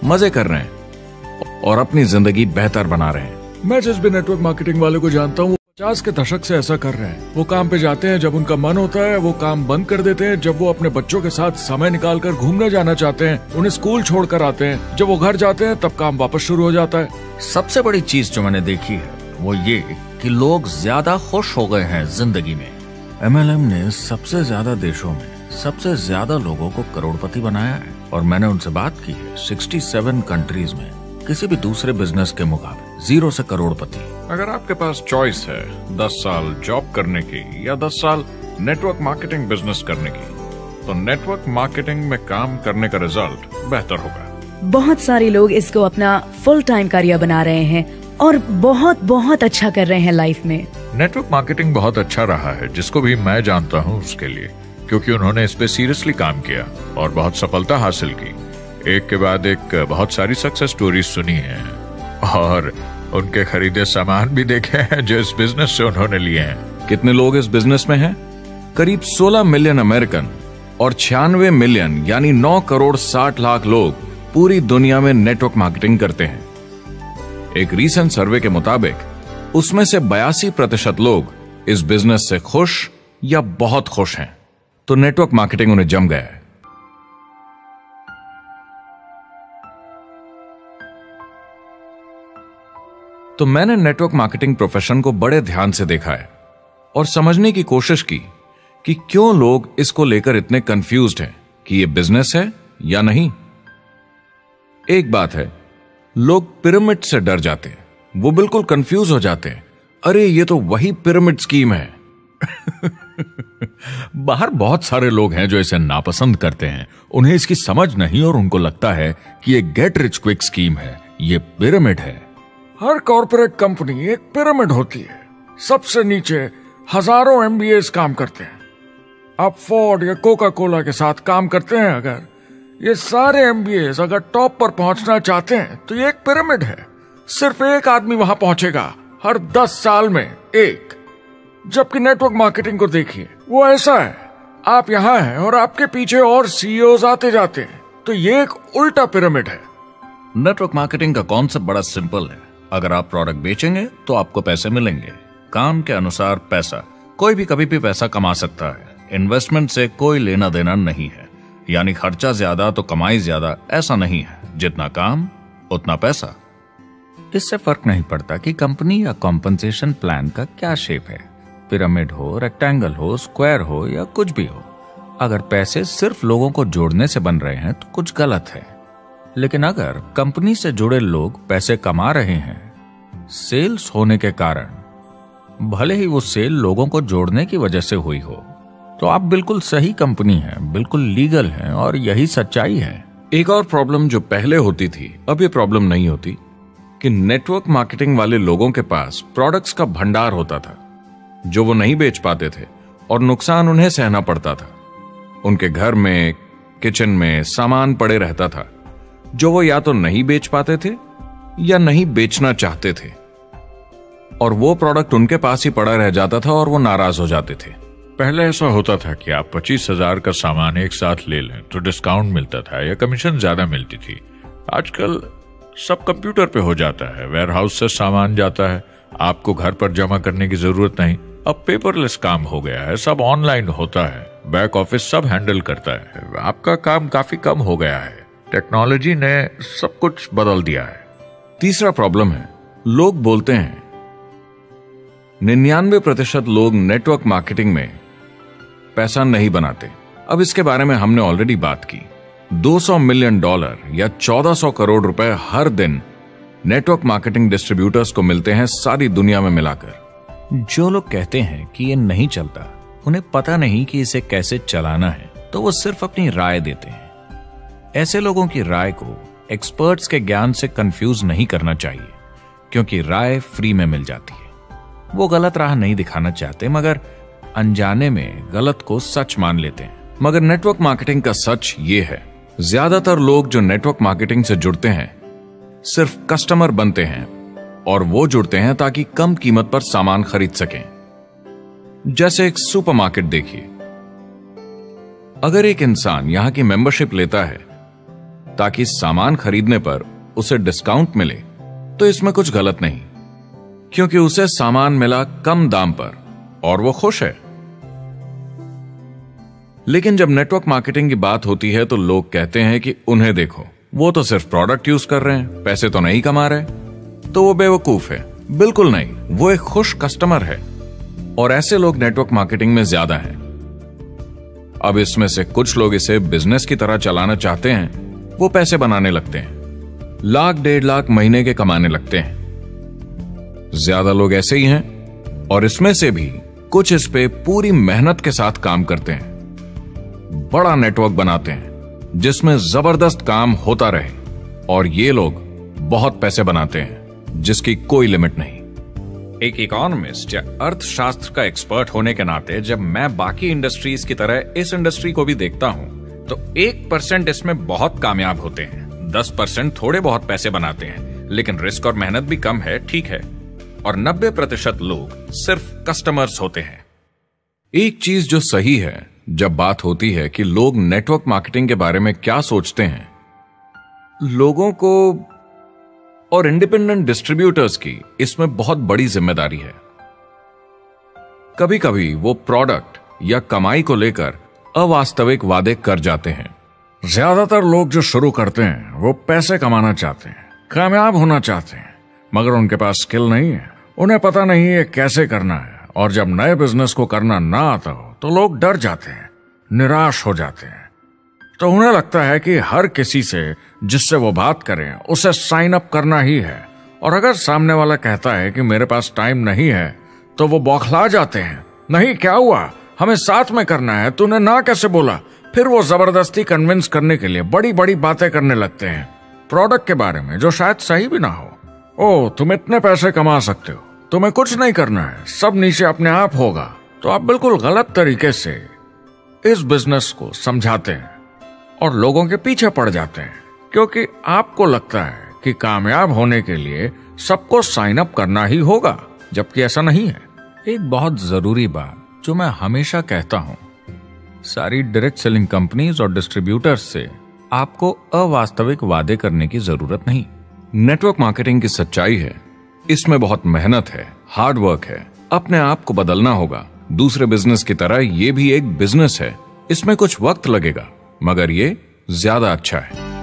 मजे कर रहे हैं और अपनी जिंदगी बेहतर बना रहे हैं। मैं जिस भी नेटवर्क मार्केटिंग वाले को जानता हूँ 50 के दशक से ऐसा कर रहे हैं। वो काम पे जाते हैं जब उनका मन होता है, वो काम बंद कर देते हैं जब वो अपने बच्चों के साथ समय निकालकर घूमने जाना चाहते हैं, उन्हें स्कूल छोड़कर आते हैं, जब वो घर जाते हैं तब काम वापस शुरू हो जाता है। सबसे बड़ी चीज जो मैंने देखी है वो ये कि लोग ज्यादा खुश हो गए हैं जिंदगी में। MLM ने सबसे ज्यादा देशों में सबसे ज्यादा लोगों को करोड़पति बनाया है और मैंने उनसे बात की है 67 कंट्रीज में किसी भी दूसरे बिजनेस के मुकाबले 0 से करोड़पति। अगर आपके पास चॉइस है 10 साल जॉब करने की या 10 साल नेटवर्क मार्केटिंग बिजनेस करने की, तो नेटवर्क मार्केटिंग में काम करने का रिजल्ट बेहतर होगा। बहुत सारे लोग इसको अपना फुल टाइम करियर बना रहे हैं और बहुत बहुत अच्छा कर रहे हैं लाइफ में। नेटवर्क मार्केटिंग बहुत अच्छा रहा है जिसको भी मैं जानता हूँ उसके लिए, क्योंकि उन्होंने इस पे सीरियसली काम किया और बहुत सफलता हासिल की। एक के बाद एक बहुत सारी सक्सेस स्टोरीज सुनी है और उनके खरीदे सामान भी देखे हैं जो इस बिजनेस से उन्होंने लिए हैं। कितने लोग इस बिजनेस में हैं? करीब 16 मिलियन अमेरिकन और 96 मिलियन यानी 9 करोड़ 60 लाख लोग पूरी दुनिया में नेटवर्क मार्केटिंग करते हैं। एक रीसेंट सर्वे के मुताबिक उसमें से 82% लोग इस बिजनेस से खुश या बहुत खुश हैं। तो नेटवर्क मार्केटिंग उन्हें जम गया है। तो मैंने नेटवर्क मार्केटिंग प्रोफेशन को बड़े ध्यान से देखा है और समझने की कोशिश की कि क्यों लोग इसको लेकर इतने कंफ्यूज्ड हैं कि ये बिजनेस है या नहीं। एक बात है, लोग पिरामिड से डर जाते हैं, वो बिल्कुल कंफ्यूज हो जाते हैं, अरे ये तो वही पिरामिड स्कीम है। बाहर बहुत सारे लोग हैं जो इसे नापसंद करते हैं, उन्हें इसकी समझ नहीं और उनको लगता है कि ये गेट रिच क्विक स्कीम है, ये पिरामिड है। हर कॉर्पोरेट कंपनी एक पिरामिड होती है, सबसे नीचे हजारों MBAs काम करते हैं। आप फोर्ड या कोका कोला के साथ काम करते हैं, अगर ये सारे MBAs अगर टॉप पर पहुंचना चाहते हैं तो ये एक पिरामिड है। सिर्फ एक आदमी वहां पहुंचेगा हर 10 साल में एक। जबकि नेटवर्क मार्केटिंग को देखिए, वो ऐसा है, आप यहां हैं और आपके पीछे और CEOs आते जाते हैं, तो ये एक उल्टा पिरामिड है। नेटवर्क मार्केटिंग का कॉन्सेप्ट बड़ा सिंपल है। अगर आप प्रोडक्ट बेचेंगे तो आपको पैसे मिलेंगे, काम के अनुसार पैसा। कोई भी कभी भी पैसा कमा सकता है, इन्वेस्टमेंट से कोई लेना देना नहीं है। यानी खर्चा ज्यादा तो कमाई ज्यादा, ऐसा नहीं है, जितना काम उतना पैसा। इससे फर्क नहीं पड़ता कि कंपनी या कॉम्पनसेशन प्लान का क्या शेप है, पिरामिड हो, रेक्टेंगल हो, स्क्वायर हो या कुछ भी हो। अगर पैसे सिर्फ लोगों को जोड़ने से बन रहे हैं तो कुछ गलत है। लेकिन अगर कंपनी से जुड़े लोग पैसे कमा रहे हैं सेल्स होने के कारण, भले ही वो सेल लोगों को जोड़ने की वजह से हुई हो, तो आप बिल्कुल सही कंपनी है, बिल्कुल लीगल है और यही सच्चाई है। एक और प्रॉब्लम जो पहले होती थी, अब ये प्रॉब्लम नहीं होती, कि नेटवर्क मार्केटिंग वाले लोगों के पास प्रोडक्ट्स का भंडार होता था जो वो नहीं बेच पाते थे और नुकसान उन्हें सहना पड़ता था। उनके घर में, किचन में सामान पड़े रहता था जो वो या तो नहीं बेच पाते थे या नहीं बेचना चाहते थे, और वो प्रोडक्ट उनके पास ही पड़ा रह जाता था और वो नाराज हो जाते थे। पहले ऐसा होता था कि आप 25,000 का सामान एक साथ ले लें तो डिस्काउंट मिलता था या कमीशन ज्यादा मिलती थी। आजकल सब कंप्यूटर पे हो जाता है, वेयर हाउस से सामान जाता है, आपको घर पर जमा करने की जरूरत नहीं। अब पेपरलेस काम हो गया है, सब ऑनलाइन होता है, बैक ऑफिस सब हैंडल करता है, आपका काम काफी कम हो गया है। टेक्नोलॉजी ने सब कुछ बदल दिया है। तीसरा प्रॉब्लम है, लोग बोलते हैं 99% लोग नेटवर्क मार्केटिंग में पैसा नहीं बनाते। अब इसके बारे में हमने ऑलरेडी बात की। $200 मिलियन या 1400 करोड़ रुपए हर दिन नेटवर्क मार्केटिंग डिस्ट्रीब्यूटर्स को मिलते हैं सारी दुनिया में मिलाकर। जो लोग कहते हैं कि ये नहीं चलता, उन्हें पता नहीं कि इसे कैसे चलाना है, तो वो सिर्फ अपनी राय देते हैं। ऐसे लोगों की राय को एक्सपर्ट्स के ज्ञान से कंफ्यूज नहीं करना चाहिए, क्योंकि राय फ्री में मिल जाती है। वो गलत राह नहीं दिखाना चाहते, मगर अनजाने में गलत को सच मान लेते हैं। मगर नेटवर्क मार्केटिंग का सच ये है, ज्यादातर लोग जो नेटवर्क मार्केटिंग से जुड़ते हैं सिर्फ कस्टमर बनते हैं, और वो जुड़ते हैं ताकि कम कीमत पर सामान खरीद सकें। जैसे एक सुपरमार्केट देखिए, अगर एक इंसान यहां की मेंबरशिप लेता है ताकि सामान खरीदने पर उसे डिस्काउंट मिले, तो इसमें कुछ गलत नहीं, क्योंकि उसे सामान मिला कम दाम पर और वो खुश है। लेकिन जब नेटवर्क मार्केटिंग की बात होती है तो लोग कहते हैं कि उन्हें देखो, वो तो सिर्फ प्रोडक्ट यूज कर रहे हैं, पैसे तो नहीं कमा रहे, तो वो बेवकूफ है। बिल्कुल नहीं, वो एक खुश कस्टमर है, और ऐसे लोग नेटवर्क मार्केटिंग में ज्यादा हैं। अब इसमें से कुछ लोग इसे बिजनेस की तरह चलाना चाहते हैं, वो पैसे बनाने लगते हैं, 1 लाख 1.5 लाख महीने के कमाने लगते हैं। ज्यादा लोग ऐसे ही हैं, और इसमें से भी कुछ इस पे पूरी मेहनत के साथ काम करते हैं, बड़ा नेटवर्क बनाते हैं जिसमें जबरदस्त काम होता रहे, और ये लोग बहुत पैसे बनाते हैं जिसकी कोई लिमिट नहीं। एक इकोनॉमिस्ट या अर्थशास्त्र का एक्सपर्ट होने के नाते जब मैं बाकी इंडस्ट्रीज की तरह इस इंडस्ट्री को भी देखता हूं, तो 1% इसमें बहुत कामयाब होते हैं, 10% थोड़े बहुत पैसे बनाते हैं, लेकिन रिस्क और मेहनत भी कम है, ठीक है, और 90% लोग सिर्फ कस्टमर्स होते हैं। एक चीज जो सही है जब बात होती है कि लोग नेटवर्क मार्केटिंग के बारे में क्या सोचते हैं, लोगों को और इंडिपेंडेंट डिस्ट्रीब्यूटर्स की इसमें बहुत बड़ी जिम्मेदारी है। कभी कभी वो प्रोडक्ट या कमाई को लेकर अवास्तविक वादे कर जाते हैं। ज्यादातर लोग जो शुरू करते हैं वो पैसे कमाना चाहते हैं, कामयाब होना चाहते हैं, मगर उनके पास स्किल नहीं है, उन्हें पता नहीं है कैसे करना है। और जब नए बिजनेस को करना ना आता हो तो लोग डर जाते हैं, निराश हो जाते हैं। तो उन्हें लगता है कि हर किसी से जिससे वो बात करें उसे साइन अप करना ही है। और अगर सामने वाला कहता है कि मेरे पास टाइम नहीं है तो वो बौखला जाते हैं। नहीं, क्या हुआ, हमें साथ में करना है, तूने ना कैसे बोला। फिर वो जबरदस्ती कन्विंस करने के लिए बड़ी बड़ी बातें करने लगते हैं प्रोडक्ट के बारे में जो शायद सही भी ना हो। ओ, तुम इतने पैसे कमा सकते हो, तुम्हें कुछ नहीं करना है, सब नीचे अपने आप होगा। तो आप बिल्कुल गलत तरीके से इस बिजनेस को समझाते हैं और लोगों के पीछे पड़ जाते हैं, क्योंकि आपको लगता है कि कामयाब होने के लिए सबको साइन अप करना ही होगा, जबकि ऐसा नहीं है। एक बहुत जरूरी बात जो मैं हमेशा कहता हूं, सारी डायरेक्ट सेलिंग कंपनीज और डिस्ट्रीब्यूटर्स से आपको अवास्तविक वादे करने की जरूरत नहीं। नेटवर्क मार्केटिंग की सच्चाई है, इसमें बहुत मेहनत है, हार्ड वर्क है, अपने आप को बदलना होगा। दूसरे बिजनेस की तरह ये भी एक बिजनेस है, इसमें कुछ वक्त लगेगा मगर ये ज्यादा अच्छा है।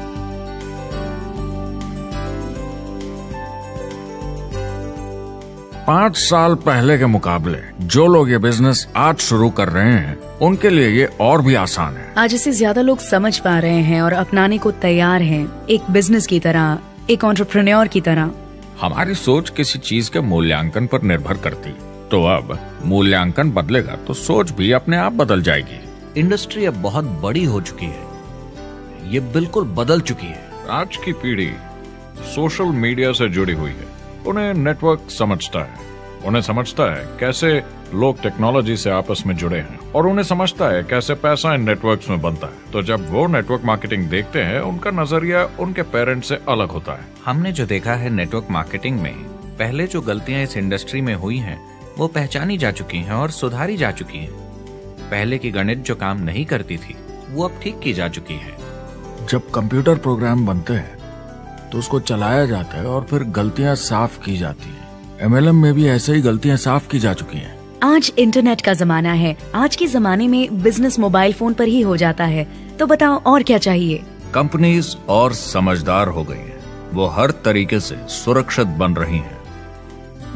5 साल पहले के मुकाबले जो लोग ये बिजनेस आज शुरू कर रहे हैं उनके लिए ये और भी आसान है। आज इसे ज्यादा लोग समझ पा रहे हैं और अपनाने को तैयार हैं, एक बिजनेस की तरह, एक एंटरप्रेन्योर की तरह। हमारी सोच किसी चीज के मूल्यांकन पर निर्भर करती है, तो अब मूल्यांकन बदलेगा तो सोच भी अपने आप बदल जाएगी। इंडस्ट्री अब बहुत बड़ी हो चुकी है, ये बिल्कुल बदल चुकी है। आज की पीढ़ी सोशल मीडिया से जुड़ी हुई है, उन्हें नेटवर्क समझता है, उन्हें समझता है कैसे लोग टेक्नोलॉजी से आपस में जुड़े हैं और उन्हें समझता है कैसे पैसा इन नेटवर्क्स में बनता है। तो जब वो नेटवर्क मार्केटिंग देखते हैं उनका नजरिया उनके पेरेंट्स से अलग होता है। हमने जो देखा है नेटवर्क मार्केटिंग में, पहले जो गलतियां इस इंडस्ट्री में हुई हैं वो पहचानी जा चुकी हैं और सुधारी जा चुकी हैं। पहले की गणित जो काम नहीं करती थी वो अब ठीक की जा चुकी है। जब कंप्यूटर प्रोग्राम बनते हैं तो उसको चलाया जाता है और फिर गलतियां साफ की जाती हैं। MLM में भी ऐसे ही गलतियां साफ की जा चुकी हैं। आज इंटरनेट का जमाना है, आज के जमाने में बिजनेस मोबाइल फोन पर ही हो जाता है। तो बताओ और क्या चाहिए। कंपनीज और समझदार हो गई हैं, वो हर तरीके से सुरक्षित बन रही हैं,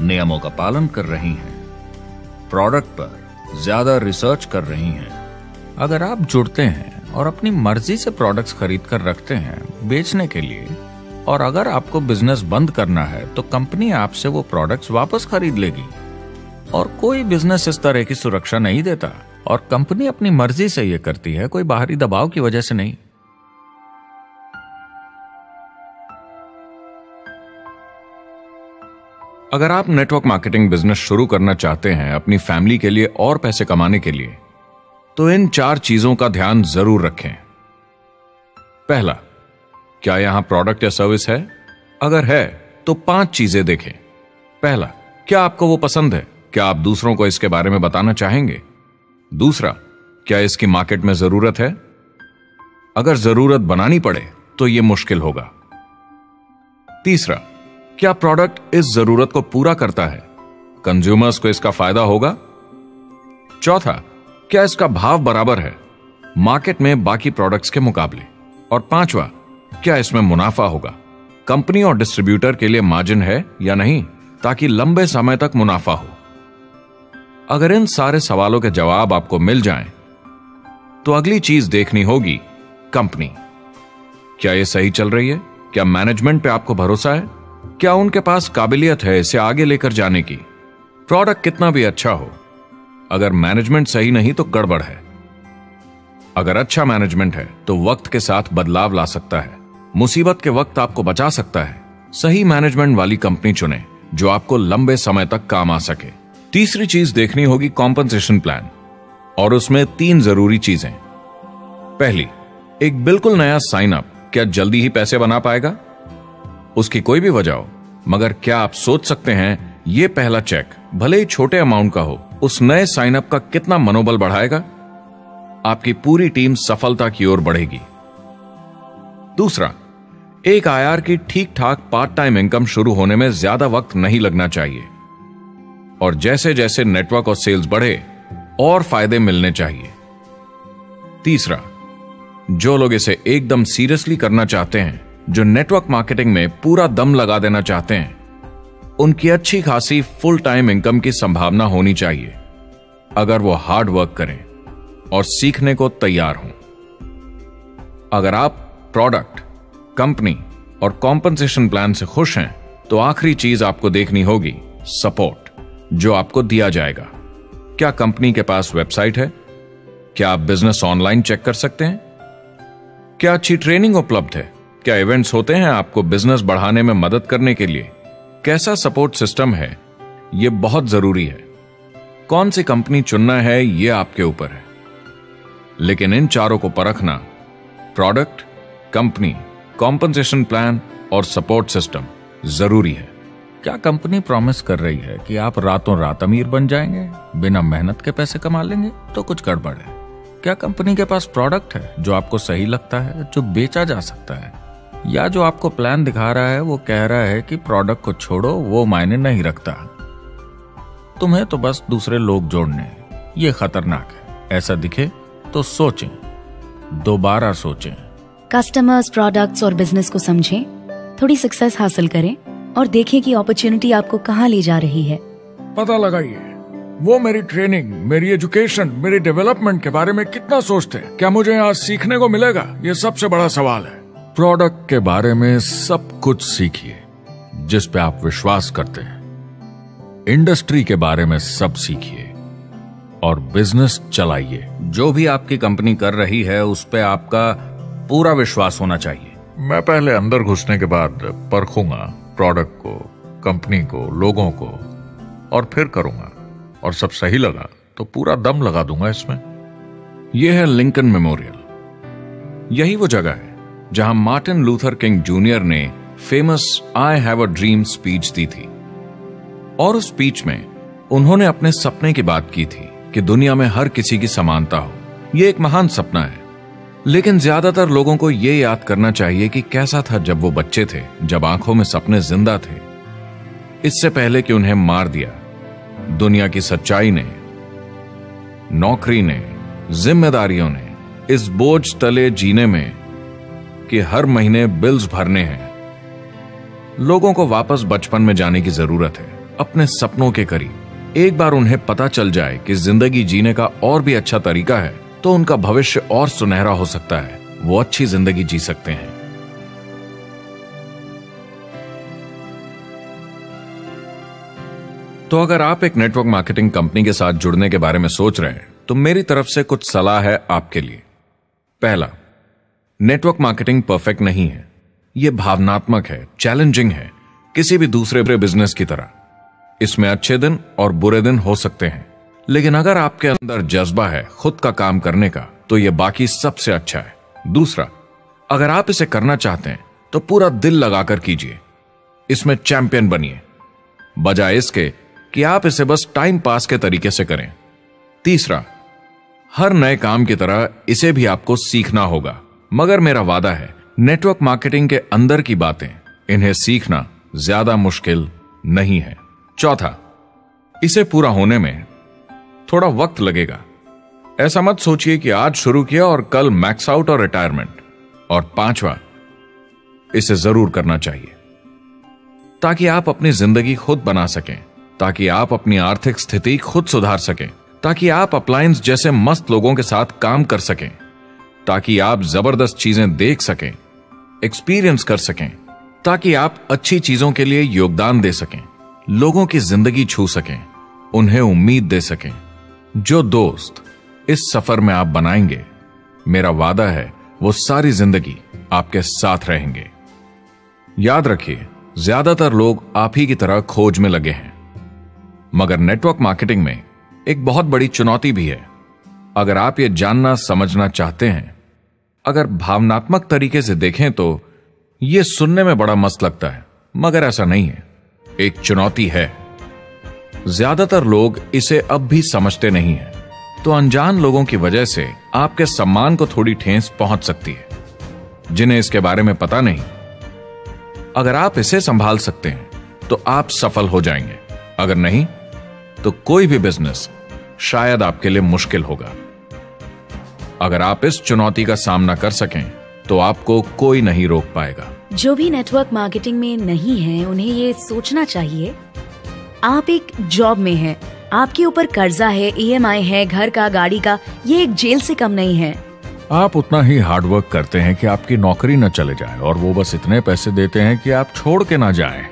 नियमों का पालन कर रही हैं, प्रोडक्ट पर ज्यादा रिसर्च कर रही हैं। अगर आप जुड़ते हैं और अपनी मर्जी से प्रोडक्ट्स खरीद कर रखते हैं बेचने के लिए, और अगर आपको बिजनेस बंद करना है तो कंपनी आपसे वो प्रोडक्ट्स वापस खरीद लेगी। और कोई बिजनेस इस तरह की सुरक्षा नहीं देता, और कंपनी अपनी मर्जी से ये करती है, कोई बाहरी दबाव की वजह से नहीं। अगर आप नेटवर्क मार्केटिंग बिजनेस शुरू करना चाहते हैं अपनी फैमिली के लिए और पैसे कमाने के लिए, तो इन 4 चीजों का ध्यान जरूर रखें। पहला, क्या यहां प्रोडक्ट या सर्विस है? अगर है तो 5 चीजें देखें। पहला, क्या आपको वो पसंद है? क्या आप दूसरों को इसके बारे में बताना चाहेंगे? दूसरा, क्या इसकी मार्केट में जरूरत है? अगर जरूरत बनानी पड़े तो यह मुश्किल होगा। तीसरा, क्या प्रोडक्ट इस जरूरत को पूरा करता है? कंज्यूमर्स को इसका फायदा होगा? चौथा, क्या इसका भाव बराबर है मार्केट में बाकी प्रोडक्ट्स के मुकाबले? और पांचवा, क्या इसमें मुनाफा होगा? कंपनी और डिस्ट्रीब्यूटर के लिए मार्जिन है या नहीं, ताकि लंबे समय तक मुनाफा हो। अगर इन सारे सवालों के जवाब आपको मिल जाएं, तो अगली चीज देखनी होगी कंपनी। क्या यह सही चल रही है? क्या मैनेजमेंट पे आपको भरोसा है? क्या उनके पास काबिलियत है इसे आगे लेकर जाने की? प्रोडक्ट कितना भी अच्छा हो, अगर मैनेजमेंट सही नहीं तो गड़बड़ है। अगर अच्छा मैनेजमेंट है तो वक्त के साथ बदलाव ला सकता है, मुसीबत के वक्त आपको बचा सकता है। सही मैनेजमेंट वाली कंपनी चुनें जो आपको लंबे समय तक काम आ सके। तीसरी चीज देखनी होगी कॉम्पनसेशन प्लान, और उसमें 3 जरूरी चीजें। पहली, एक बिल्कुल नया साइन अप क्या जल्दी ही पैसे बना पाएगा? उसकी कोई भी वजह हो, मगर क्या आप सोच सकते हैं यह पहला चेक, भले ही छोटे अमाउंट का हो, उस नए साइन अप का कितना मनोबल बढ़ाएगा? आपकी पूरी टीम सफलता की ओर बढ़ेगी। दूसरा, एक IR की ठीक ठाक पार्ट टाइम इनकम शुरू होने में ज्यादा वक्त नहीं लगना चाहिए, और जैसे जैसे नेटवर्क और सेल्स बढ़े और फायदे मिलने चाहिए। तीसरा, जो लोग इसे एकदम सीरियसली करना चाहते हैं, जो नेटवर्क मार्केटिंग में पूरा दम लगा देना चाहते हैं, उनकी अच्छी खासी फुल टाइम इनकम की संभावना होनी चाहिए अगर वो हार्ड वर्क करें और सीखने को तैयार हों। अगर आप प्रोडक्ट, कंपनी और कॉम्पनसेशन प्लान से खुश हैं तो आखिरी चीज आपको देखनी होगी सपोर्ट जो आपको दिया जाएगा। क्या कंपनी के पास वेबसाइट है? क्या आप बिजनेस ऑनलाइन चेक कर सकते हैं? क्या अच्छी ट्रेनिंग उपलब्ध है? क्या इवेंट्स होते हैं आपको बिजनेस बढ़ाने में मदद करने के लिए? कैसा सपोर्ट सिस्टम है? यह बहुत जरूरी है। कौन सी कंपनी चुनना है यह आपके ऊपर है, लेकिन इन चारों को परखना, प्रोडक्ट, कंपनी, कॉम्पनसेशन प्लान और सपोर्ट सिस्टम, जरूरी है। क्या कंपनी प्रॉमिस कर रही है कि आप रातों रात अमीर बन जाएंगे, बिना मेहनत के पैसे कमा लेंगे? तो कुछ गड़बड़ है। क्या कंपनी के पास प्रोडक्ट है जो आपको सही लगता है, जो बेचा जा सकता है? या जो आपको प्लान दिखा रहा है वो कह रहा है कि प्रोडक्ट को छोड़ो, वो मायने नहीं रखता, तुम्हें तो बस दूसरे लोग जोड़ने हैं। ये खतरनाक है। ऐसा दिखे तो सोचें, दोबारा सोचें। कस्टमर्स, प्रोडक्ट्स और बिजनेस को समझें, थोड़ी सक्सेस हासिल करें और देखें कि अपॉर्चुनिटी आपको कहां ले जा रही है। पता लगाइए वो मेरी ट्रेनिंग, मेरी एजुकेशन, मेरी डेवलपमेंट के बारे में कितना सोचते हैं। क्या मुझे यहाँ सीखने को मिलेगा? ये सबसे बड़ा सवाल है। प्रोडक्ट के बारे में सब कुछ सीखिए जिस पे आप विश्वास करते हैं। इंडस्ट्री के बारे में सब सीखिए और बिजनेस चलाइए। जो भी आपकी कंपनी कर रही है उस पे आपका पूरा विश्वास होना चाहिए। मैं पहले अंदर घुसने के बाद परखूंगा प्रोडक्ट को, कंपनी को, लोगों को, और फिर करूंगा। और सब सही लगा तो पूरा दम लगा दूंगा इसमें। यह है लिंकन मेमोरियल। यही वो जगह है जहां मार्टिन लूथर किंग जूनियर ने famous I have a dream speech दी थी। और उस स्पीच में उन्होंने अपने सपने की बात की थी कि दुनिया में हर किसी की समानता हो। यह एक महान सपना है, लेकिन ज्यादातर लोगों को यह याद करना चाहिए कि कैसा था जब वो बच्चे थे, जब आंखों में सपने जिंदा थे, इससे पहले कि उन्हें मार दिया दुनिया की सच्चाई ने, नौकरी ने, जिम्मेदारियों ने, इस बोझ तले जीने में कि हर महीने बिल्स भरने हैं। लोगों को वापस बचपन में जाने की जरूरत है, अपने सपनों के करीब। एक बार उन्हें पता चल जाए कि जिंदगी जीने का और भी अच्छा तरीका है तो उनका भविष्य और सुनहरा हो सकता है। वो अच्छी जिंदगी जी सकते हैं। तो अगर आप एक नेटवर्क मार्केटिंग कंपनी के साथ जुड़ने के बारे में सोच रहे हैं तो मेरी तरफ से कुछ सलाह है आपके लिए। पहला, नेटवर्क मार्केटिंग परफेक्ट नहीं है। यह भावनात्मक है, चैलेंजिंग है, किसी भी दूसरे बिजनेस की तरह। इसमें अच्छे दिन और बुरे दिन हो सकते हैं, लेकिन अगर आपके अंदर जज्बा है खुद का काम करने का तो यह बाकी सबसे अच्छा है। दूसरा, अगर आप इसे करना चाहते हैं तो पूरा दिल लगाकर कीजिए, इसमें चैंपियन बनिए, बजाय इसके कि आप इसे बस टाइम पास के तरीके से करें। तीसरा, हर नए काम की तरह इसे भी आपको सीखना होगा, मगर मेरा वादा है नेटवर्क मार्केटिंग के अंदर की बातें, इन्हें सीखना ज्यादा मुश्किल नहीं है। चौथा, इसे पूरा होने में थोड़ा वक्त लगेगा। ऐसा मत सोचिए कि आज शुरू किया और कल मैक्स आउट और रिटायरमेंट। और पांचवा, इसे जरूर करना चाहिए ताकि आप अपनी जिंदगी खुद बना सकें, ताकि आप अपनी आर्थिक स्थिति खुद सुधार सकें, ताकि आप अप्लायंस जैसे मस्त लोगों के साथ काम कर सकें, ताकि आप जबरदस्त चीजें देख सकें, एक्सपीरियंस कर सकें, ताकि आप अच्छी चीजों के लिए योगदान दे सकें, लोगों की जिंदगी छू सकें, उन्हें उम्मीद दे सकें। जो दोस्त इस सफर में आप बनाएंगे, मेरा वादा है वो सारी जिंदगी आपके साथ रहेंगे। याद रखिए, ज्यादातर लोग आप ही की तरह खोज में लगे हैं, मगर नेटवर्क मार्केटिंग में एक बहुत बड़ी चुनौती भी है। अगर आप ये जानना समझना चाहते हैं, अगर भावनात्मक तरीके से देखें तो यह सुनने में बड़ा मस्त लगता है, मगर ऐसा नहीं है, एक चुनौती है। ज्यादातर लोग इसे अब भी समझते नहीं हैं, तो अनजान लोगों की वजह से आपके सम्मान को थोड़ी ठेस पहुंच सकती है, जिन्हें इसके बारे में पता नहीं। अगर आप इसे संभाल सकते हैं तो आप सफल हो जाएंगे, अगर नहीं तो कोई भी बिजनेस शायद आपके लिए मुश्किल होगा। अगर आप इस चुनौती का सामना कर सकें तो आपको कोई नहीं रोक पाएगा। जो भी नेटवर्क मार्केटिंग में नहीं है उन्हें ये सोचना चाहिए आप एक जॉब में हैं, आपके ऊपर कर्जा है, EMI है, घर का, गाड़ी का, ये एक जेल से कम नहीं है। आप उतना ही हार्डवर्क करते हैं कि आपकी नौकरी न चले जाए और वो बस इतने पैसे देते हैं कि आप छोड़ के ना जाएं।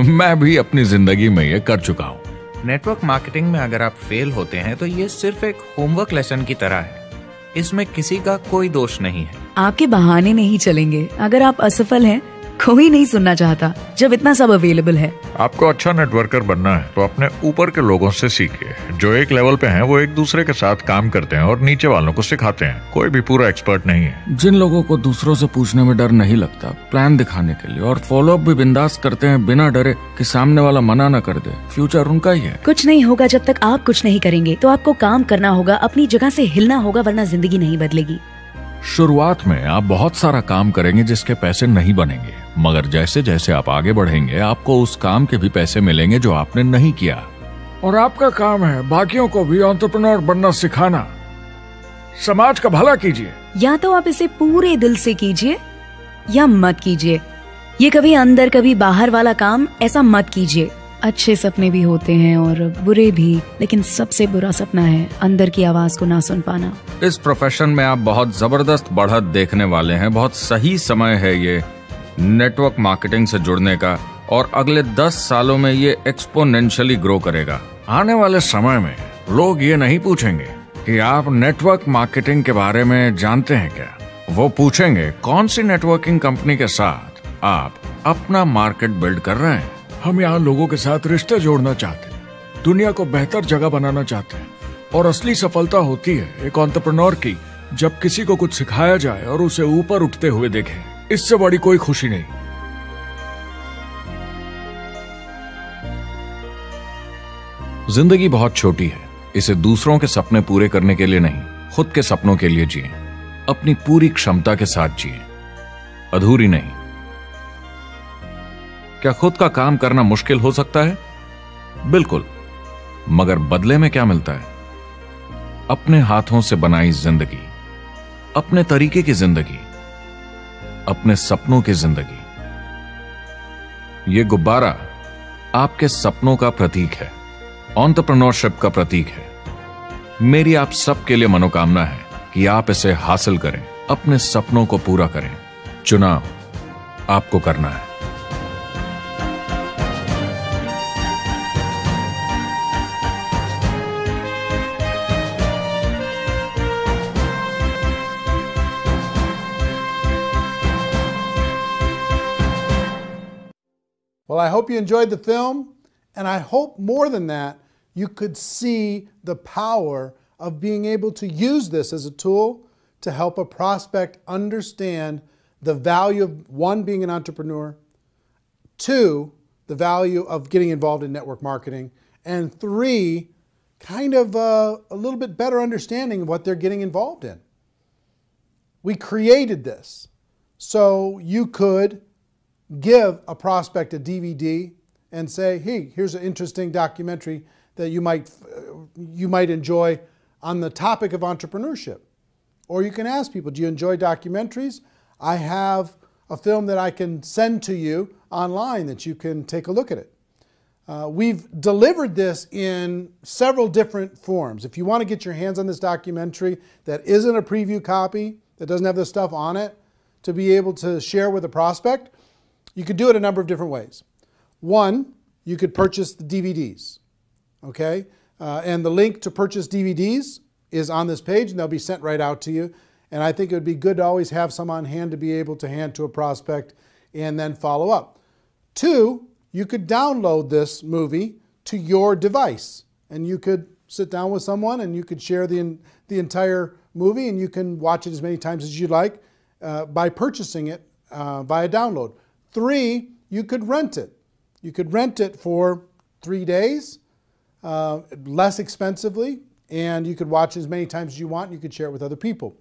मैं भी अपनी जिंदगी में ये कर चुका हूँ। नेटवर्क मार्केटिंग में अगर आप फेल होते हैं तो ये सिर्फ एक होमवर्क लेसन की तरह है। इसमें किसी का कोई दोष नहीं है। आपके बहाने नहीं चलेंगे। अगर आप असफल हैं, कोई नहीं सुनना चाहता जब इतना सब अवेलेबल है। आपको अच्छा नेटवर्कर बनना है तो अपने ऊपर के लोगों से सीखिए। जो एक लेवल पे हैं वो एक दूसरे के साथ काम करते हैं और नीचे वालों को सिखाते हैं। कोई भी पूरा एक्सपर्ट नहीं है। जिन लोगों को दूसरों से पूछने में डर नहीं लगता, प्लान दिखाने के लिए और फॉलोअप भी बिंदास करते हैं बिना डरे कि सामने वाला मना न कर दे, फ्यूचर उनका ही है। कुछ नहीं होगा जब तक आप कुछ नहीं करेंगे। तो आपको काम करना होगा, अपनी जगह से हिलना होगा, वरना जिंदगी नहीं बदलेगी। शुरुआत में आप बहुत सारा काम करेंगे जिसके पैसे नहीं बनेंगे, मगर जैसे जैसे आप आगे बढ़ेंगे आपको उस काम के भी पैसे मिलेंगे जो आपने नहीं किया। और आपका काम है बाकियों को भी एंटरप्रेन्योर बनना सिखाना। समाज का भला कीजिए। या तो आप इसे पूरे दिल से कीजिए या मत कीजिए। ये कभी अंदर कभी बाहर वाला काम ऐसा मत कीजिए। अच्छे सपने भी होते हैं और बुरे भी, लेकिन सबसे बुरा सपना है अंदर की आवाज को ना सुन पाना। इस प्रोफेशन में आप बहुत जबरदस्त बढ़त देखने वाले हैं। बहुत सही समय है ये नेटवर्क मार्केटिंग से जुड़ने का और अगले 10 सालों में ये एक्सपोनेंशियली ग्रो करेगा। आने वाले समय में लोग ये नहीं पूछेंगे कि आप नेटवर्क मार्केटिंग के बारे में जानते हैं क्या। वो पूछेंगे कौन सी नेटवर्किंग कंपनी के साथ आप अपना मार्केट बिल्ड कर रहे हैं। हम यहाँ लोगों के साथ रिश्ते जोड़ना चाहते हैं, दुनिया को बेहतर जगह बनाना चाहते हैं। और असली सफलता होती है एक एंटरप्रेन्योर की जब किसी को कुछ सिखाया जाए और उसे ऊपर उठते हुए देखें। इससे बड़ी कोई खुशी नहीं। जिंदगी बहुत छोटी है, इसे दूसरों के सपने पूरे करने के लिए नहीं, खुद के सपनों के लिए जिए। अपनी पूरी क्षमता के साथ जिए, अधूरी नहीं। क्या खुद का काम करना मुश्किल हो सकता है? बिल्कुल, मगर बदले में क्या मिलता है? अपने हाथों से बनाई जिंदगी, अपने तरीके की जिंदगी, अपने सपनों की जिंदगी। ये गुब्बारा आपके सपनों का प्रतीक है, एंटरप्रेन्योरशिप का प्रतीक है। मेरी आप सबके लिए मनोकामना है कि आप इसे हासिल करें, अपने सपनों को पूरा करें। चुनाव आपको करना है। Well, I hope you enjoyed the film, and I hope more than that, you could see the power of being able to use this as a tool to help a prospect understand the value of, one, being an entrepreneur, two, the value of getting involved in network marketing, and three, kind of a little bit better understanding of what they're getting involved in. We created this so you could give a prospect a DVD and say, hey, here's an interesting documentary that you might enjoy on the topic of entrepreneurship. Or you can ask people, do you enjoy documentaries? I have a film that I can send to you online that you can take a look at it. We've delivered this in several different forms. If you want to get your hands on this documentary that isn't a preview copy, that doesn't have the stuff on it, to be able to share with a prospect, you could do it a number of different ways. One, you could purchase the DVDs, okay? And the link to purchase DVDs is on this page, and they'll be sent right out to you. And I think it would be good to always have some on hand to be able to hand to a prospect and then follow up. Two, you could download this movie to your device, and you could sit down with someone and you could share the entire movie, and you can watch it as many times as you like by purchasing it via download. Three, you could rent it. You could rent it for 3 days, less expensively, and you could watch as many times as you want, and you could share it with other people.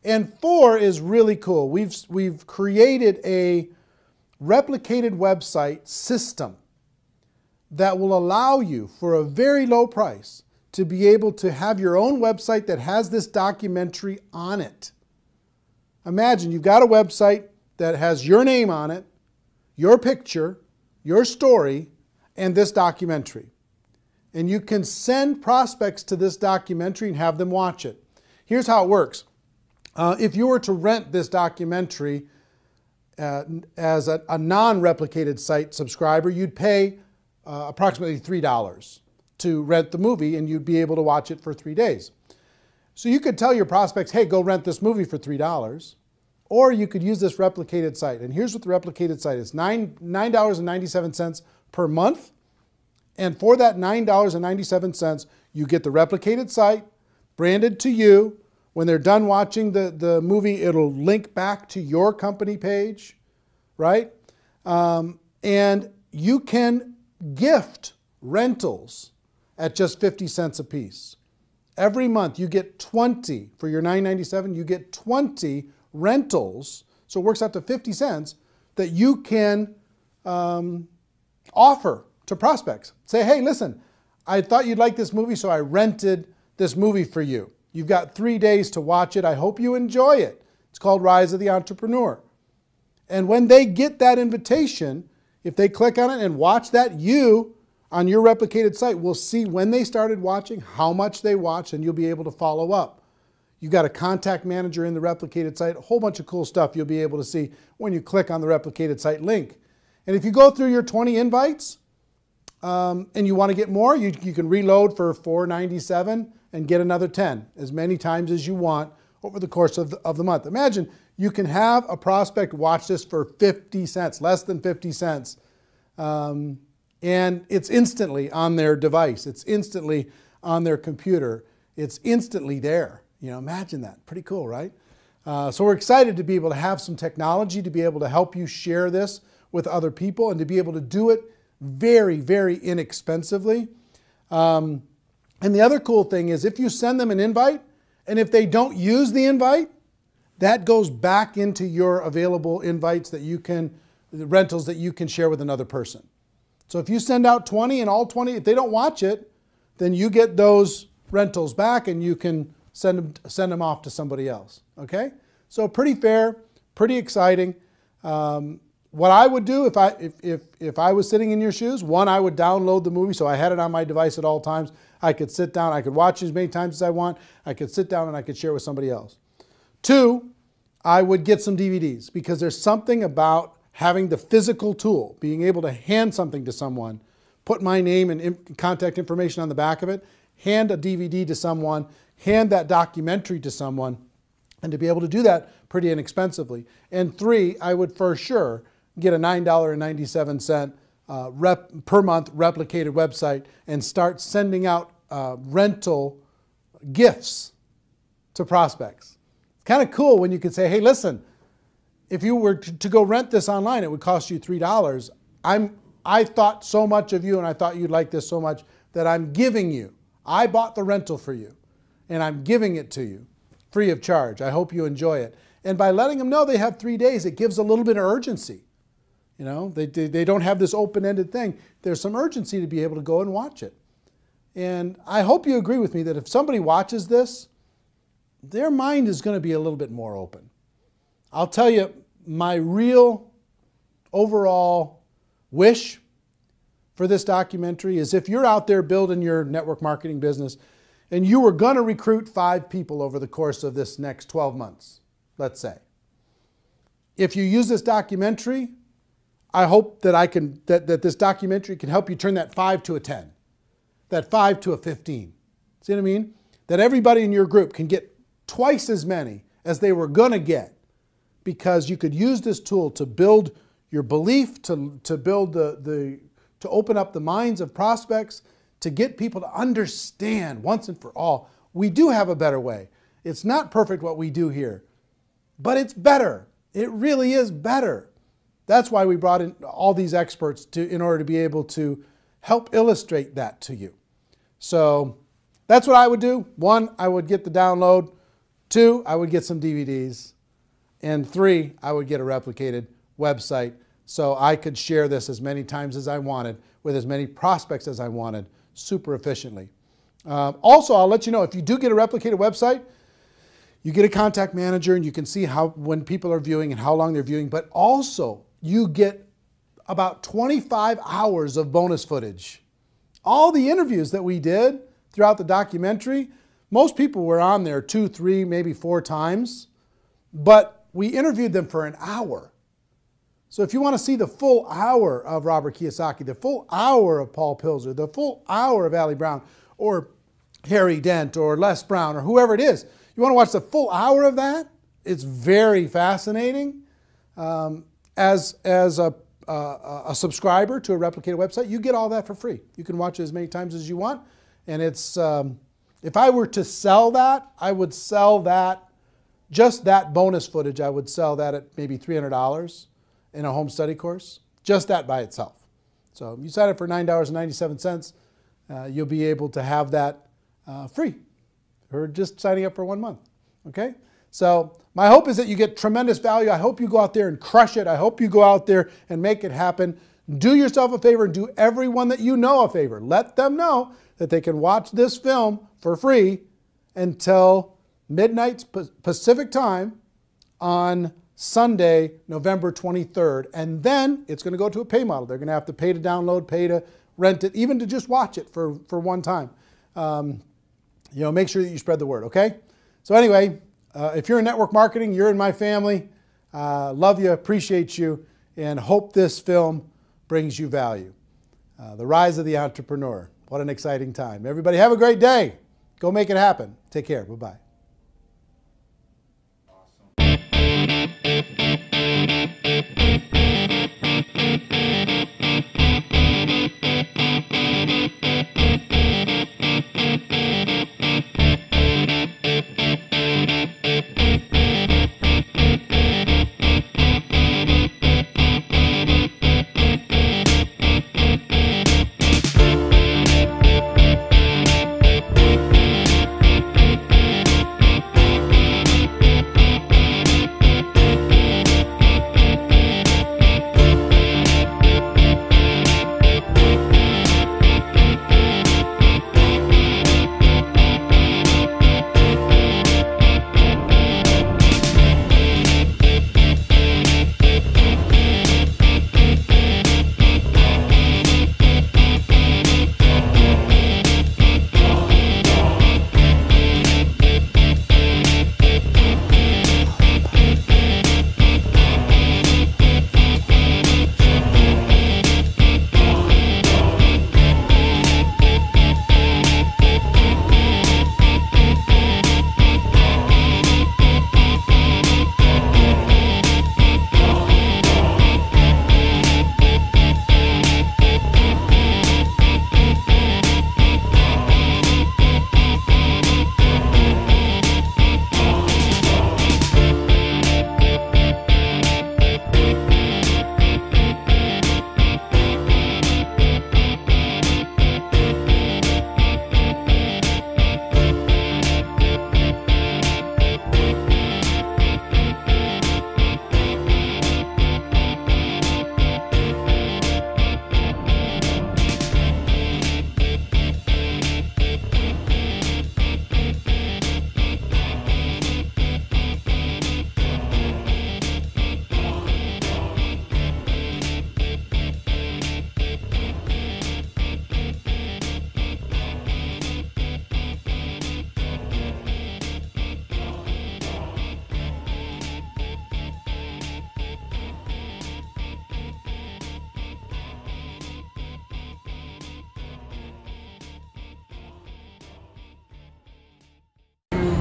And four is really cool. We've created a replicated website system that will allow you, for a very low price, to be able to have your own website that has this documentary on it. Imagine you've got a website that has your name on it, your picture, your story, and this documentary. And you can send prospects to this documentary and have them watch it. Here's how it works. If you were to rent this documentary as a non-replicated site subscriber, you'd pay approximately $3 to rent the movie, and you'd be able to watch it for 3 days. So you could tell your prospects, hey, go rent this movie for $3, or you could use this replicated site. And here's what the replicated site is: $9.97 per month. And for that $9.97, you get the replicated site branded to you. When they're done watching the movie, it'll link back to your company page, right? And you can gift rentals at just 50 cents a piece. Every month you get 20, for your $9.97, you get 20 rentals, so it works out to 50 cents, that you can offer to prospects. Say, hey, listen, I thought you'd like this movie, so I rented this movie for you. You've got 3 days to watch it. I hope you enjoy it. It's called Rise of the Entrepreneur. And when they get that invitation, if they click on it and watch that, you, on your replicated site, will see when they started watching, how much they watched, and you'll be able to follow up. You've got a contact manager in the replicated site, a whole bunch of cool stuff you'll be able to see when you click on the replicated site link. And if you go through your 20 invites and you want to get more, you can reload for $4.97 and get another 10, as many times as you want over the course of the month. Imagine you can have a prospect watch this for 50 cents, less than 50 cents. And it's instantly on their device. It's instantly on their computer. It's instantly there. You know, imagine that. Pretty cool, right? So we're excited to be able to have some technology to be able to help you share this with other people and to be able to do it very, very inexpensively. And the other cool thing is if you send them an invite, and if they don't use the invite, that goes back into your available invites that you can, the rentals that you can share with another person. So if you send out 20 and all 20, if they don't watch it, then you get those rentals back and you can send them off to somebody else. Okay? So pretty fair, pretty exciting. What I would do if I was sitting in your shoes, one, I would download the movie so I had it on my device at all times. I could sit down, I could watch as many times as I want. I could sit down and I could share with somebody else. Two, I would get some DVDs, because there's something about having the physical tool, being able to hand something to someone, put my name and contact information on the back of it, hand a DVD to someone, hand that documentary to someone, and to be able to do that pretty inexpensively. And three, I would for sure get a $9.97 per month replicated website and start sending out rental gifts to prospects. It's kind of cool when you can say, hey, listen, if you were to go rent this online, it would cost you $3. I thought so much of you and I thought you'd like this so much that I'm giving you. I bought the rental for you and I'm giving it to you free of charge. I hope you enjoy it. And by letting them know they have 3 days, it gives a little bit of urgency. You know, they don't have this open-ended thing. There's some urgency to be able to go and watch it. And I hope you agree with me that if somebody watches this, their mind is going to be a little bit more open. I'll tell you, my real overall wish for this documentary is if you're out there building your network marketing business and you were going to recruit 5 people over the course of this next 12 months, let's say. If you use this documentary, I hope that that this documentary can help you turn that 5 to a 10, that 5 to a 15. See what I mean? That everybody in your group can get twice as many as they were going to get, because you could use this tool to build your belief, to build to open up the minds of prospects, to get people to understand once and for all, we do have a better way. It's not perfect what we do here, but it's better. It really is better. That's why we brought in all these experts in order to be able to help illustrate that to you. So that's what I would do. 1, I would get the download. 2, I would get some DVDs. And 3, I would get a replicated website so I could share this as many times as I wanted with as many prospects as I wanted super efficiently. Also, I'll let you know, if you do get a replicated website, you get a contact manager and you can see when people are viewing and how long they're viewing, but also you get about 25 hours of bonus footage. All the interviews that we did throughout the documentary, most people were on there 2, 3, maybe 4 times, but we interviewed them for an hour. So if you want to see the full hour of Robert Kiyosaki, the full hour of Paul Pilzer, the full hour of Ali Brown, or Harry Dent, or Les Brown, or whoever it is, you want to watch the full hour of that? It's very fascinating. As a subscriber to a Replicator website, you get all that for free. You can watch it as many times as you want. And it's, if I were to sell that, I would sell that, just that bonus footage, I would sell that at maybe $300 in a home study course, just that by itself. So you sign up for $9.97, you'll be able to have that free for just signing up for 1 month, okay? So my hope is that you get tremendous value. I hope you go out there and crush it. I hope you go out there and make it happen. Do yourself a favor and do everyone that you know a favor. Let them know that they can watch this film for free until midnight Pacific time on Sunday, November 23rd. And then it's going to go to a pay model. They're going to have to pay to download, pay to rent it, even to just watch it for one time. Make sure that you spread the word, okay? So anyway, if you're in network marketing, you're in my family. Love you, appreciate you, and hope this film brings you value. The Rise of the Entrepreneur. What an exciting time. Everybody have a great day. Go make it happen. Take care. Bye-bye.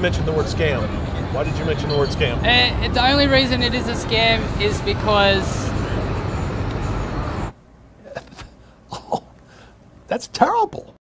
Mentioned the word scam. Why did you mention the word scam? The only reason it is a scam is because... Oh, that's terrible.